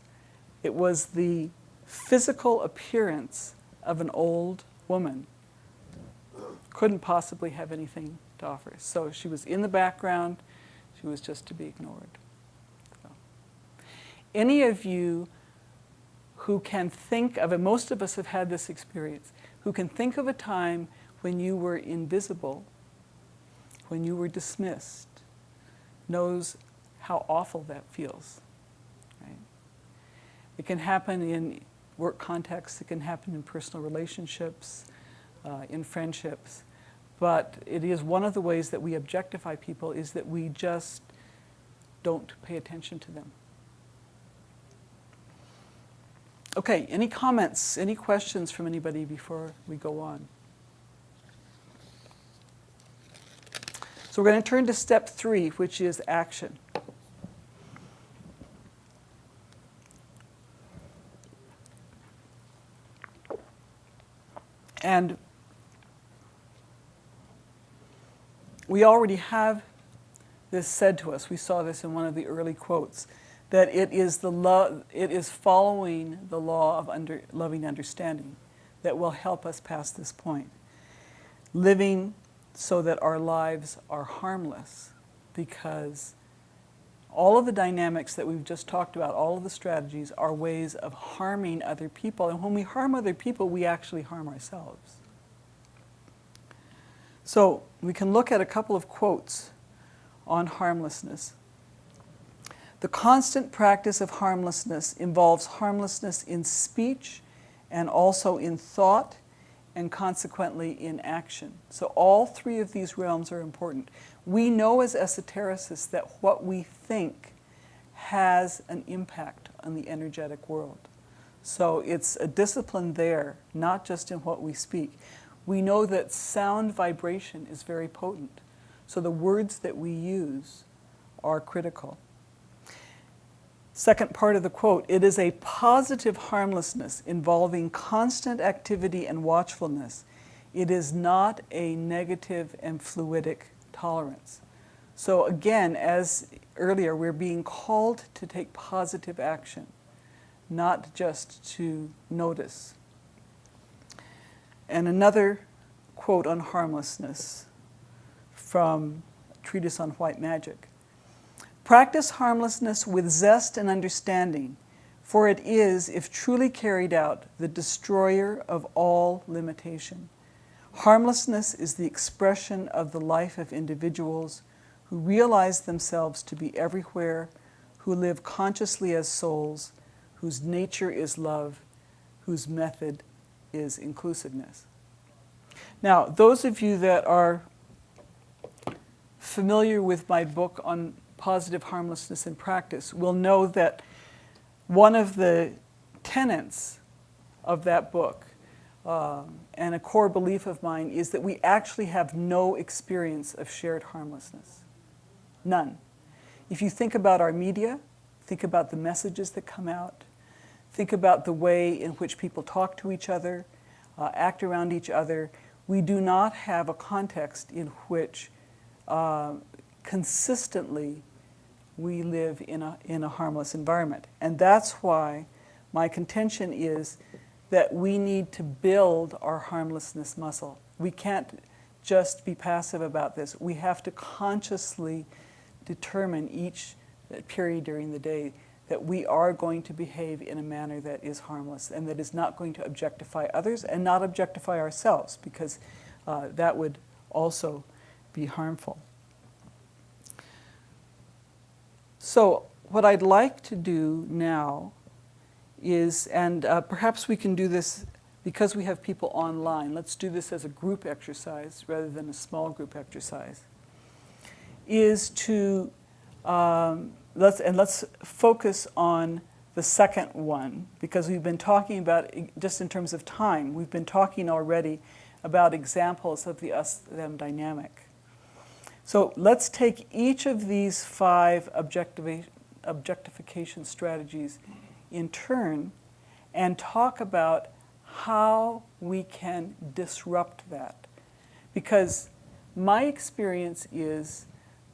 Speaker 1: it was the physical appearance of an old woman. Couldn't possibly have anything to offer. So she was in the background. She was just to be ignored. So. Any of you who can think of, and most of us have had this experience, who can think of a time when you were invisible, when you were dismissed, knows how awful that feels. Right? It can happen in work contexts, it can happen in personal relationships, in friendships. But it is one of the ways that we objectify people is that we just don't pay attention to them. Okay, any comments, any questions from anybody before we go on? So we're going to turn to step 3, which is action. And we already have this said to us. We saw this in one of the early quotes, that it is following the law of loving understanding that will help us past this point. Living so that our lives are harmless, because all of the dynamics that we've just talked about, all of the strategies, are ways of harming other people. And when we harm other people, we actually harm ourselves. So we can look at a couple of quotes on harmlessness. The constant practice of harmlessness involves harmlessness in speech and also in thought and consequently in action. So all 3 of these realms are important. We know as esotericists that what we think has an impact on the energetic world. So it's a discipline there, not just in what we speak. We know that sound vibration is very potent. So the words that we use are critical. Second part of the quote, it is a positive harmlessness involving constant activity and watchfulness. It is not a negative and fluidic tolerance. So again, as earlier, we're being called to take positive action, not just to notice. And another quote on harmlessness from a treatise on white magic. Practice harmlessness with zest and understanding, for it is, if truly carried out, the destroyer of all limitation. Harmlessness is the expression of the life of individuals who realize themselves to be everywhere, who live consciously as souls, whose nature is love, whose method is inclusiveness. Now, those of you that are familiar with my book on positive harmlessness in practice will know that one of the tenets of that book and a core belief of mine is that we actually have no experience of shared harmlessness. None. If you think about our media, think about the messages that come out, think about the way in which people talk to each other, act around each other, we do not have a context in which consistently we live in a harmless environment. And that's why my contention is that we need to build our harmlessness muscle. We can't just be passive about this. We have to consciously determine each period during the day that we are going to behave in a manner that is harmless and that is not going to objectify others and not objectify ourselves, because that would also be harmful. So what I'd like to do now is, and perhaps we can do this because we have people online, let's do this as a group exercise rather than a small group exercise, is to, let's focus on the second one, because we've been talking about, just in terms of time, we've been talking already about examples of the us-them dynamic. So let's take each of these 5 objectification strategies in turn and talk about how we can disrupt that. Because my experience is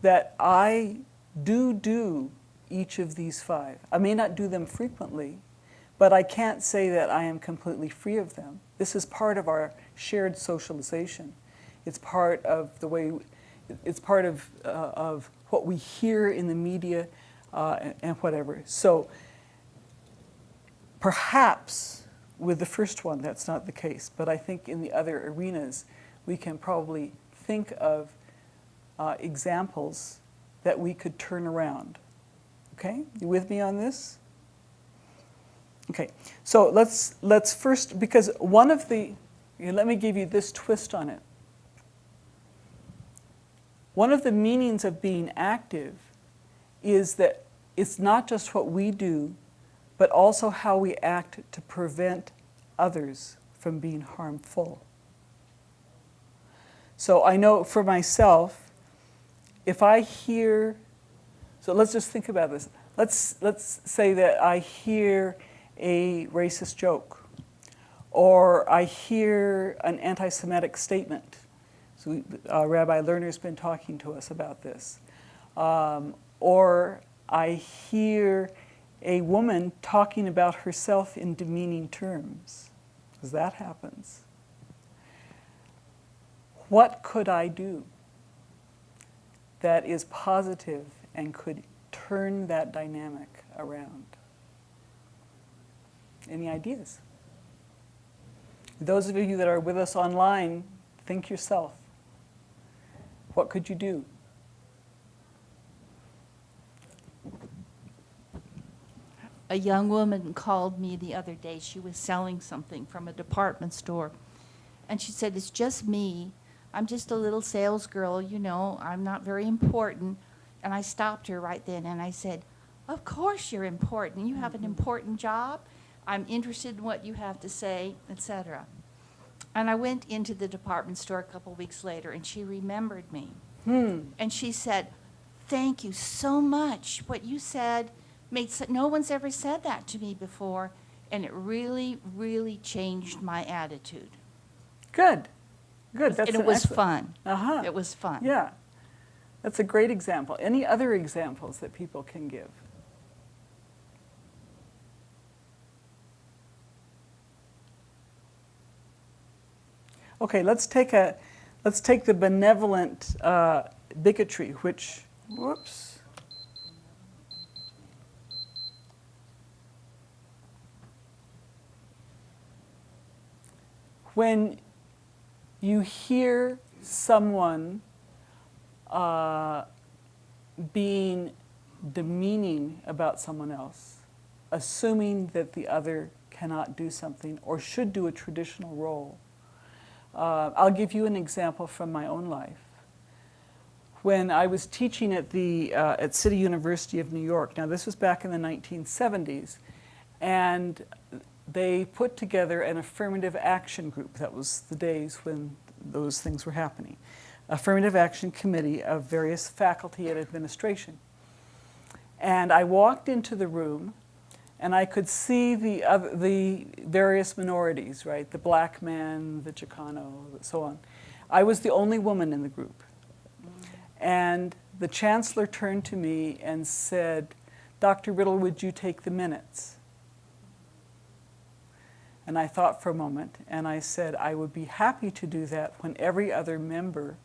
Speaker 1: that I do each of these 5. I may not do them frequently, but I can't say that I am completely free of them. This is part of our shared socialization. It's part of the way, it's part of what we hear in the media and whatever. So perhaps with the first one that's not the case, but I think in the other arenas we can probably think of examples that we could turn around. Okay, you with me on this? Okay, so let's first, because one of the, let me give you this twist on it. One of the meanings of being active is that it's not just what we do, but also how we act to prevent others from being harmful. So I know for myself, if I hear, so let's just think about this. Let's say that I hear a racist joke, or I hear an anti-Semitic statement. So Rabbi Lerner's been talking to us about this. Or I hear a woman talking about herself in demeaning terms, because that happens. What could I do that is positive and could turn that dynamic around? Any ideas? Those of you that are with us online, think yourself. What could you do?
Speaker 4: A young woman called me the other day. She was selling something from a department store. And she said, "It's just me. I'm just a little sales girl, you know. I'm not very important." And I stopped her right then and I said, "Of course you're important. You have an important job. I'm interested in what you have to say," etc. And I went into the department store a couple weeks later and she remembered me. And she said, "Thank you so much. What you said no one's ever said that to me before, and it really, really changed my attitude."
Speaker 1: Good. Good. That's
Speaker 4: and it was fun.
Speaker 1: Uh-huh.
Speaker 4: It was fun.
Speaker 1: Yeah. That's a great example. Any other examples that people can give? Okay, let's take the benevolent bigotry, which, whoops. When you hear someone being demeaning about someone else, assuming that the other cannot do something or should do a traditional role. I'll give you an example from my own life. When I was teaching at City University of New York, now this was back in the 1970s, and they put together an affirmative action group. That was the days when those things were happening. Affirmative action committee of various faculty and administration. And I walked into the room and I could see the various minorities, right? The black man, the Chicano, so on. I was the only woman in the group. And the chancellor turned to me and said, "Dr. Riddle, would you take the minutes?" And I thought for a moment, and I said, "I would be happy to do that when every other member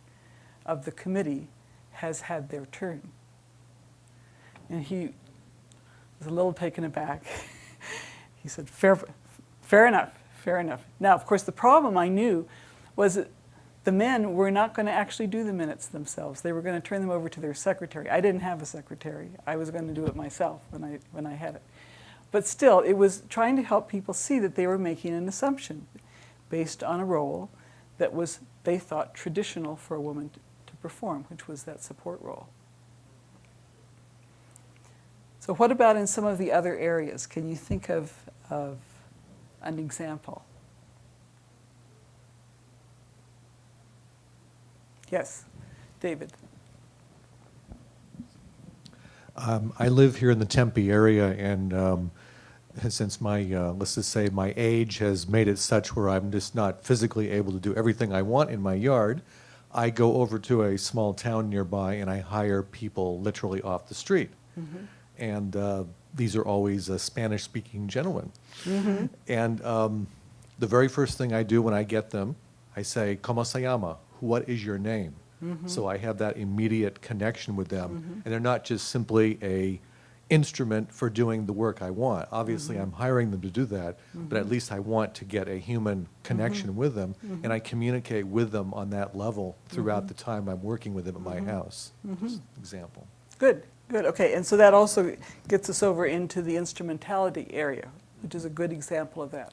Speaker 1: of the committee has had their turn." And he was a little taken aback. He said, fair enough, fair enough. Now, of course, the problem I knew was that the men were not going to actually do the minutes themselves. They were going to turn them over to their secretary. I didn't have a secretary. I was going to do it myself when I had it. But still, it was trying to help people see that they were making an assumption based on a role that was, they thought, traditional for a woman to perform, which was that support role. So what about in some of the other areas? Can you think of an example? Yes, David.
Speaker 3: I live here in the Tempe area, and since my, let's just say, my age has made it such where I'm just not physically able to do everything I want in my yard, I go over to a small town nearby and I hire people literally off the street. Mm-hmm. And these are always Spanish-speaking gentlemen. Mm-hmm. And the very first thing I do when I get them, I say, ¿Cómo se llama? What is your name? Mm-hmm. So I have that immediate connection with them. Mm-hmm. And they're not just simply a instrument for doing the work I want. Obviously, mm-hmm. I'm hiring them to do that, mm-hmm. but at least I want to get a human connection mm-hmm. with them, mm-hmm. and I communicate with them on that level throughout mm-hmm. the time I'm working with them at my mm-hmm. house. Mm-hmm. Just an example.
Speaker 1: Good, good. Okay, and so that also gets us over into the instrumentality area, which is a good example of that.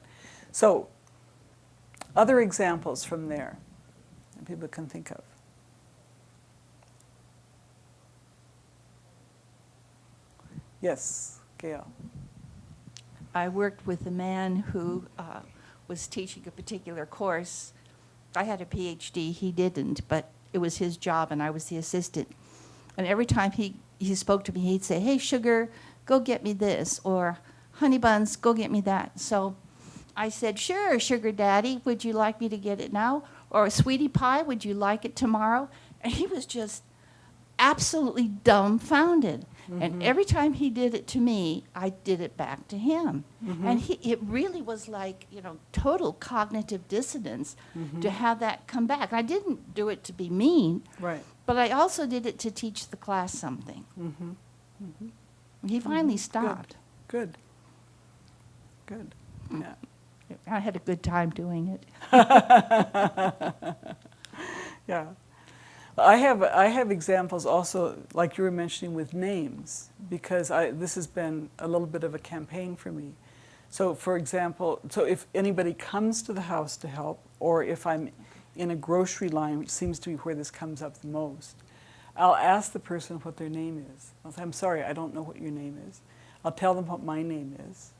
Speaker 1: So, other examples from there that people can think of. Yes, Gail.
Speaker 4: I worked with a man who was teaching a particular course. I had a PhD, he didn't, but it was his job and I was the assistant. And every time he spoke to me, he'd say, "Hey, sugar, go get me this," or "Honey buns, go get me that." So I said, "Sure, sugar daddy, would you like me to get it now?" Or "Sweetie pie, would you like it tomorrow?" And he was just absolutely dumbfounded. Mm-hmm. And every time he did it to me, I did it back to him. Mm-hmm. And it really was like, total cognitive dissonance mm-hmm. to have that come back. I didn't do it to be mean,
Speaker 1: right?
Speaker 4: But I also did it to teach the class something. Mm-hmm. Mm-hmm. He finally stopped.
Speaker 1: Good. Good. Yeah.
Speaker 4: I had a good time doing it.
Speaker 1: Yeah. I have examples also, like you were mentioning, with names, because this has been a little bit of a campaign for me. So, for example, if anybody comes to the house to help, or if I'm in a grocery line, which seems to be where this comes up the most, I'll ask the person what their name is. I'll say, "I'm sorry, I don't know what your name is." I'll tell them what my name is,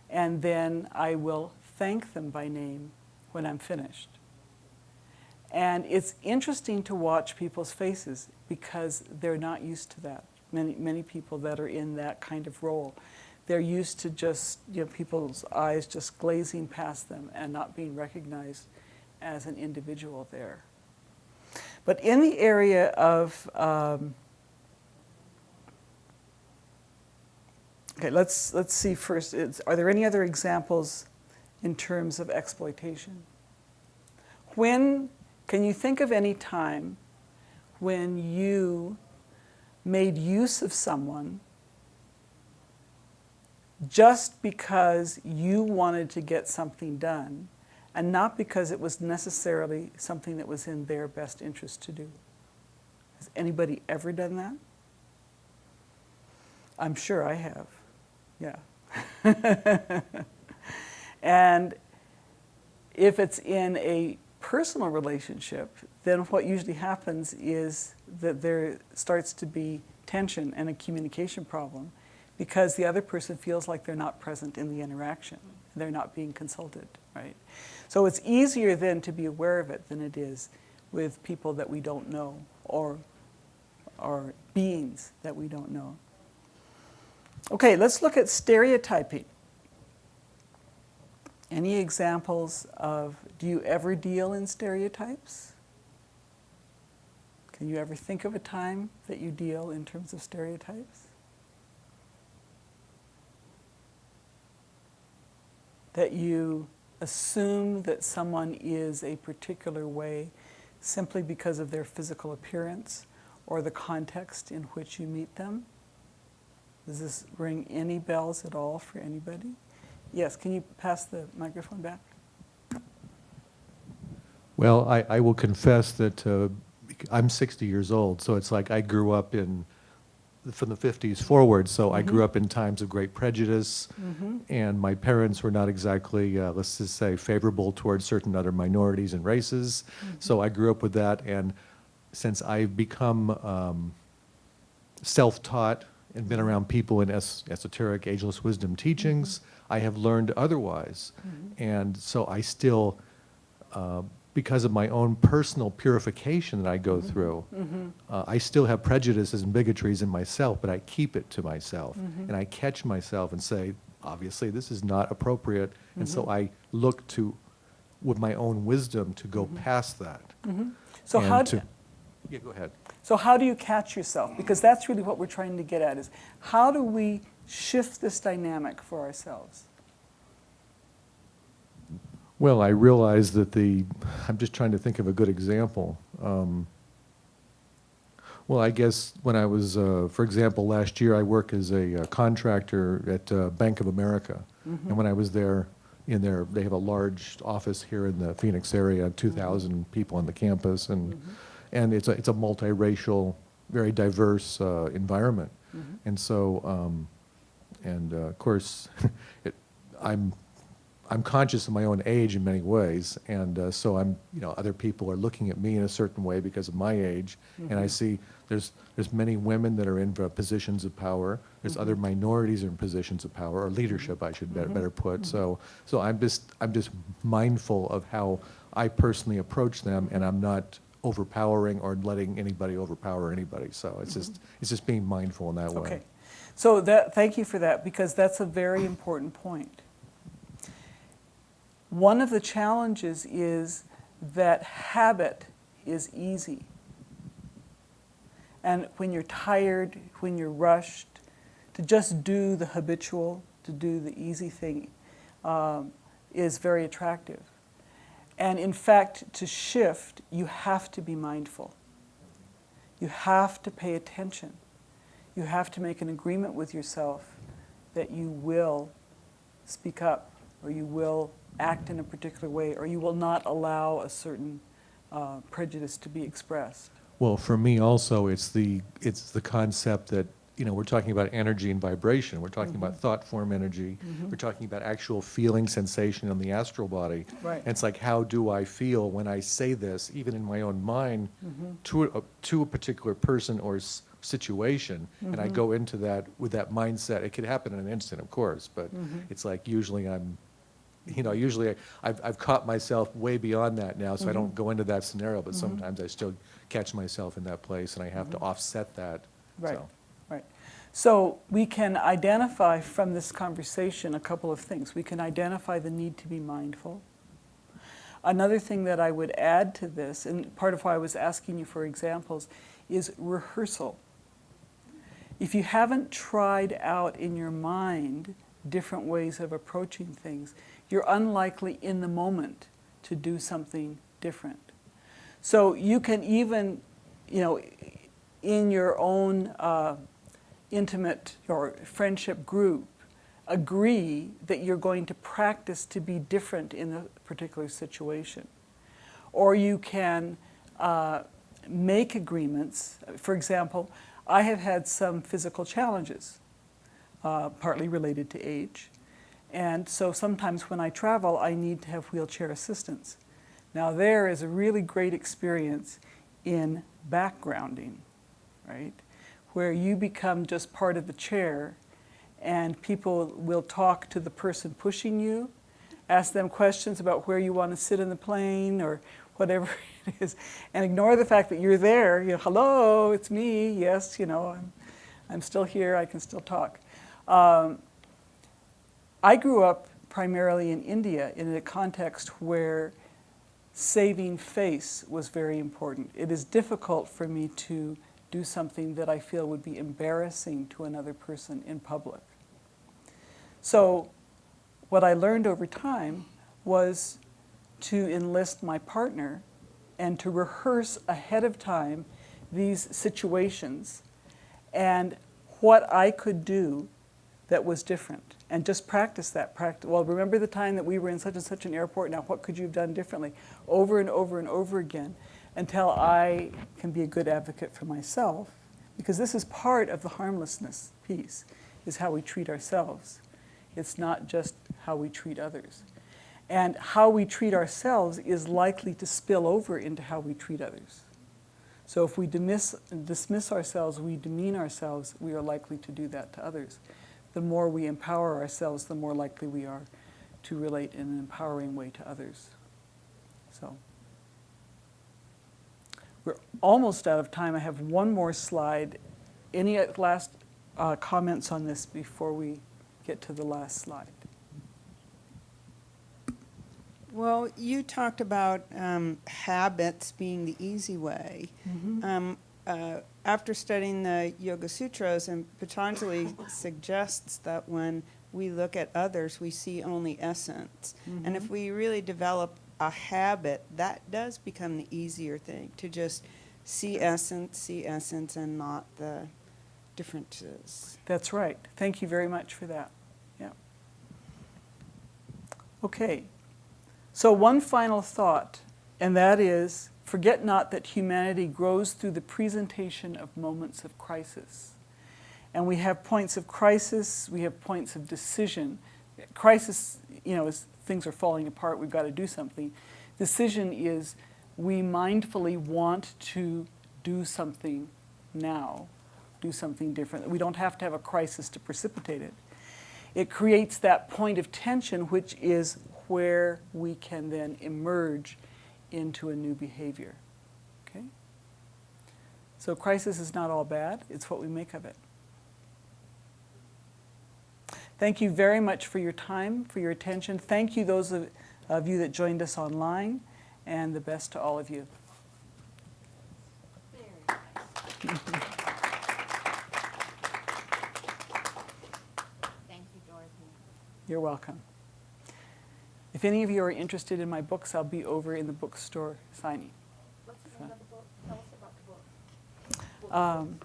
Speaker 1: and then I will thank them by name when I'm finished. And it's interesting to watch people's faces because they're not used to that. Many people that are in that kind of role, they're used to just people's eyes just glazing past them and not being recognized as an individual there. But in the area of okay, let's see first. Are there any other examples in terms of exploitation? Can you think of any time when you made use of someone just because you wanted to get something done and not because it was necessarily something that was in their best interest to do? Has anybody ever done that? I'm sure I have. Yeah. And if it's in a personal relationship, then what usually happens is that there starts to be tension and a communication problem because the other person feels like they're not present in the interaction. They're not being consulted, right? So it's easier then to be aware of it than it is with people that we don't know or beings that we don't know. Okay, let's look at stereotyping. Any examples of, do you ever deal in stereotypes? Can you ever think of a time that you deal in terms of stereotypes? That you assume that someone is a particular way simply because of their physical appearance or the context in which you meet them? Does this ring any bells at all for anybody? Yes, can you pass the microphone back?
Speaker 3: Well, I will confess that I'm 60 years old, so it's like I grew up from the 50s forward, so I grew up in times of great prejudice, and my parents were not exactly, let's just say, favorable towards certain other minorities and races, so I grew up with that, and since I've become self-taught and been around people in esoteric, ageless wisdom teachings, I have learned otherwise, and so I still, because of my own personal purification that I go through, I still have prejudices and bigotries in myself, but I keep it to myself. And I catch myself and say, obviously, this is not appropriate. And so I look to, with my own wisdom, to go past that.
Speaker 1: So
Speaker 3: And
Speaker 1: how
Speaker 3: to-
Speaker 1: do,
Speaker 3: Yeah, go ahead.
Speaker 1: so how do you catch yourself? Because that's really what we're trying to get at, is how do we shift this dynamic for ourselves?
Speaker 3: Well, I realize that I'm just trying to think of a good example. Well, I guess when I was, for example, last year I worked as a contractor at Bank of America. And when I was there, they have a large office here in the Phoenix area, 2,000 people on the campus, and it's a multiracial, very diverse environment. And so, of course, I'm conscious of my own age in many ways, and so other people are looking at me in a certain way because of my age, and I see there's many women that are in positions of power. There's other minorities in positions of power, or leadership, I should better put. So I'm just mindful of how I personally approach them, and I'm not overpowering or letting anybody overpower anybody. So it's just being mindful in that way.
Speaker 1: Okay. So thank you for that, because that's a very important point. One of the challenges is that habit is easy. And when you're tired, when you're rushed, to just do the habitual, to do the easy thing, is very attractive. And in fact, to shift, you have to be mindful. You have to pay attention. You have to make an agreement with yourself that you will speak up, or you will act in a particular way, or you will not allow a certain prejudice to be expressed.
Speaker 3: Well, for me also, it's the concept that, we're talking about energy and vibration. We're talking about thought form energy. We're talking about actual feeling sensation in the astral body.
Speaker 1: Right.
Speaker 3: And it's like, how do I feel when I say this, even in my own mind, to a particular person or situation, and I go into that with that mindset. It could happen in an instant, of course, but it's like usually I've caught myself way beyond that now, so I don't go into that scenario, but sometimes I still catch myself in that place, and I have to offset that.
Speaker 1: Right,
Speaker 3: So.
Speaker 1: right. So we can identify from this conversation a couple of things. We can identify the need to be mindful. Another thing that I would add to this, and part of why I was asking you for examples, is rehearsal. If you haven't tried out in your mind different ways of approaching things, you're unlikely in the moment to do something different. So you can even, in your own intimate or friendship group, agree that you're going to practice to be different in a particular situation. Or you can make agreements. For example, I have had some physical challenges, partly related to age. And so sometimes when I travel, I need to have wheelchair assistance. Now there is a really great experience in backgrounding, right? Where you become just part of the chair, and people will talk to the person pushing you, ask them questions about where you want to sit in the plane or whatever it is, and ignore the fact that you're there. Hello, it's me. Yes, I'm still here. I can still talk. I grew up primarily in India in a context where saving face was very important. It is difficult for me to do something that I feel would be embarrassing to another person in public. So what I learned over time was to enlist my partner and to rehearse ahead of time these situations and what I could do that was different? And just practice that. Well, remember the time that we were in such and such an airport, now what could you have done differently? Over and over and over again, until I can be a good advocate for myself. Because this is part of the harmlessness piece, is how we treat ourselves. It's not just how we treat others. And how we treat ourselves is likely to spill over into how we treat others. So if we dismiss ourselves, we demean ourselves, we are likely to do that to others. The more we empower ourselves, the more likely we are to relate in an empowering way to others. So we're almost out of time. I have one more slide. Any last comments on this before we get to the last slide?
Speaker 5: Well, you talked about habits being the easy way. After studying the Yoga Sutras, and Patanjali suggests that when we look at others, we see only essence. And if we really develop a habit, that does become the easier thing, to just see essence, and not the differences.
Speaker 1: That's right. Thank you very much for that. Yeah. Okay. So one final thought, and that is, forget not that humanity grows through the presentation of moments of crisis. And we have points of crisis, we have points of decision. Crisis, is things are falling apart, we've got to do something. Decision is we mindfully want to do something now, do something different. We don't have to have a crisis to precipitate it. It creates that point of tension, which is where we can then emerge into a new behavior. Okay? So crisis is not all bad, it's what we make of it. Thank you very much for your time, for your attention. Thank you, those of you that joined us online, and the best to all of you.
Speaker 4: Very nice. Thank you, Dorothy.
Speaker 1: You're welcome. If any of you are interested in my books, I'll be over in the bookstore signing.
Speaker 4: What's the name of the book? Tell us about the book.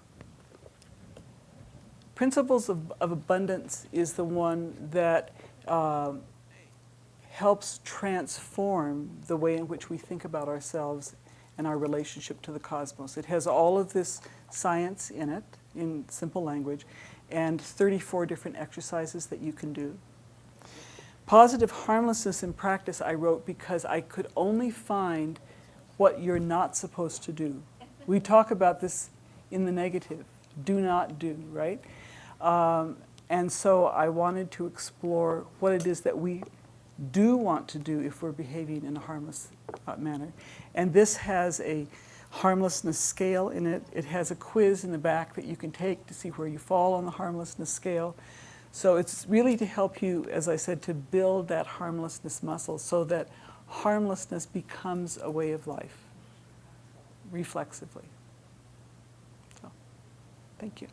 Speaker 1: Principles of Abundance is the one that helps transform the way in which we think about ourselves and our relationship to the cosmos. It has all of this science in it, in simple language, and 34 different exercises that you can do. Positive Harmlessness in Practice I wrote because I could only find what you're not supposed to do. We talk about this in the negative, do not do, right? And so I wanted to explore what it is that we do want to do if we're behaving in a harmless manner. And this has a harmlessness scale in it. It has a quiz in the back that you can take to see where you fall on the harmlessness scale. So it's really to help you, as I said, to build that harmlessness muscle so that harmlessness becomes a way of life, reflexively. So, thank you.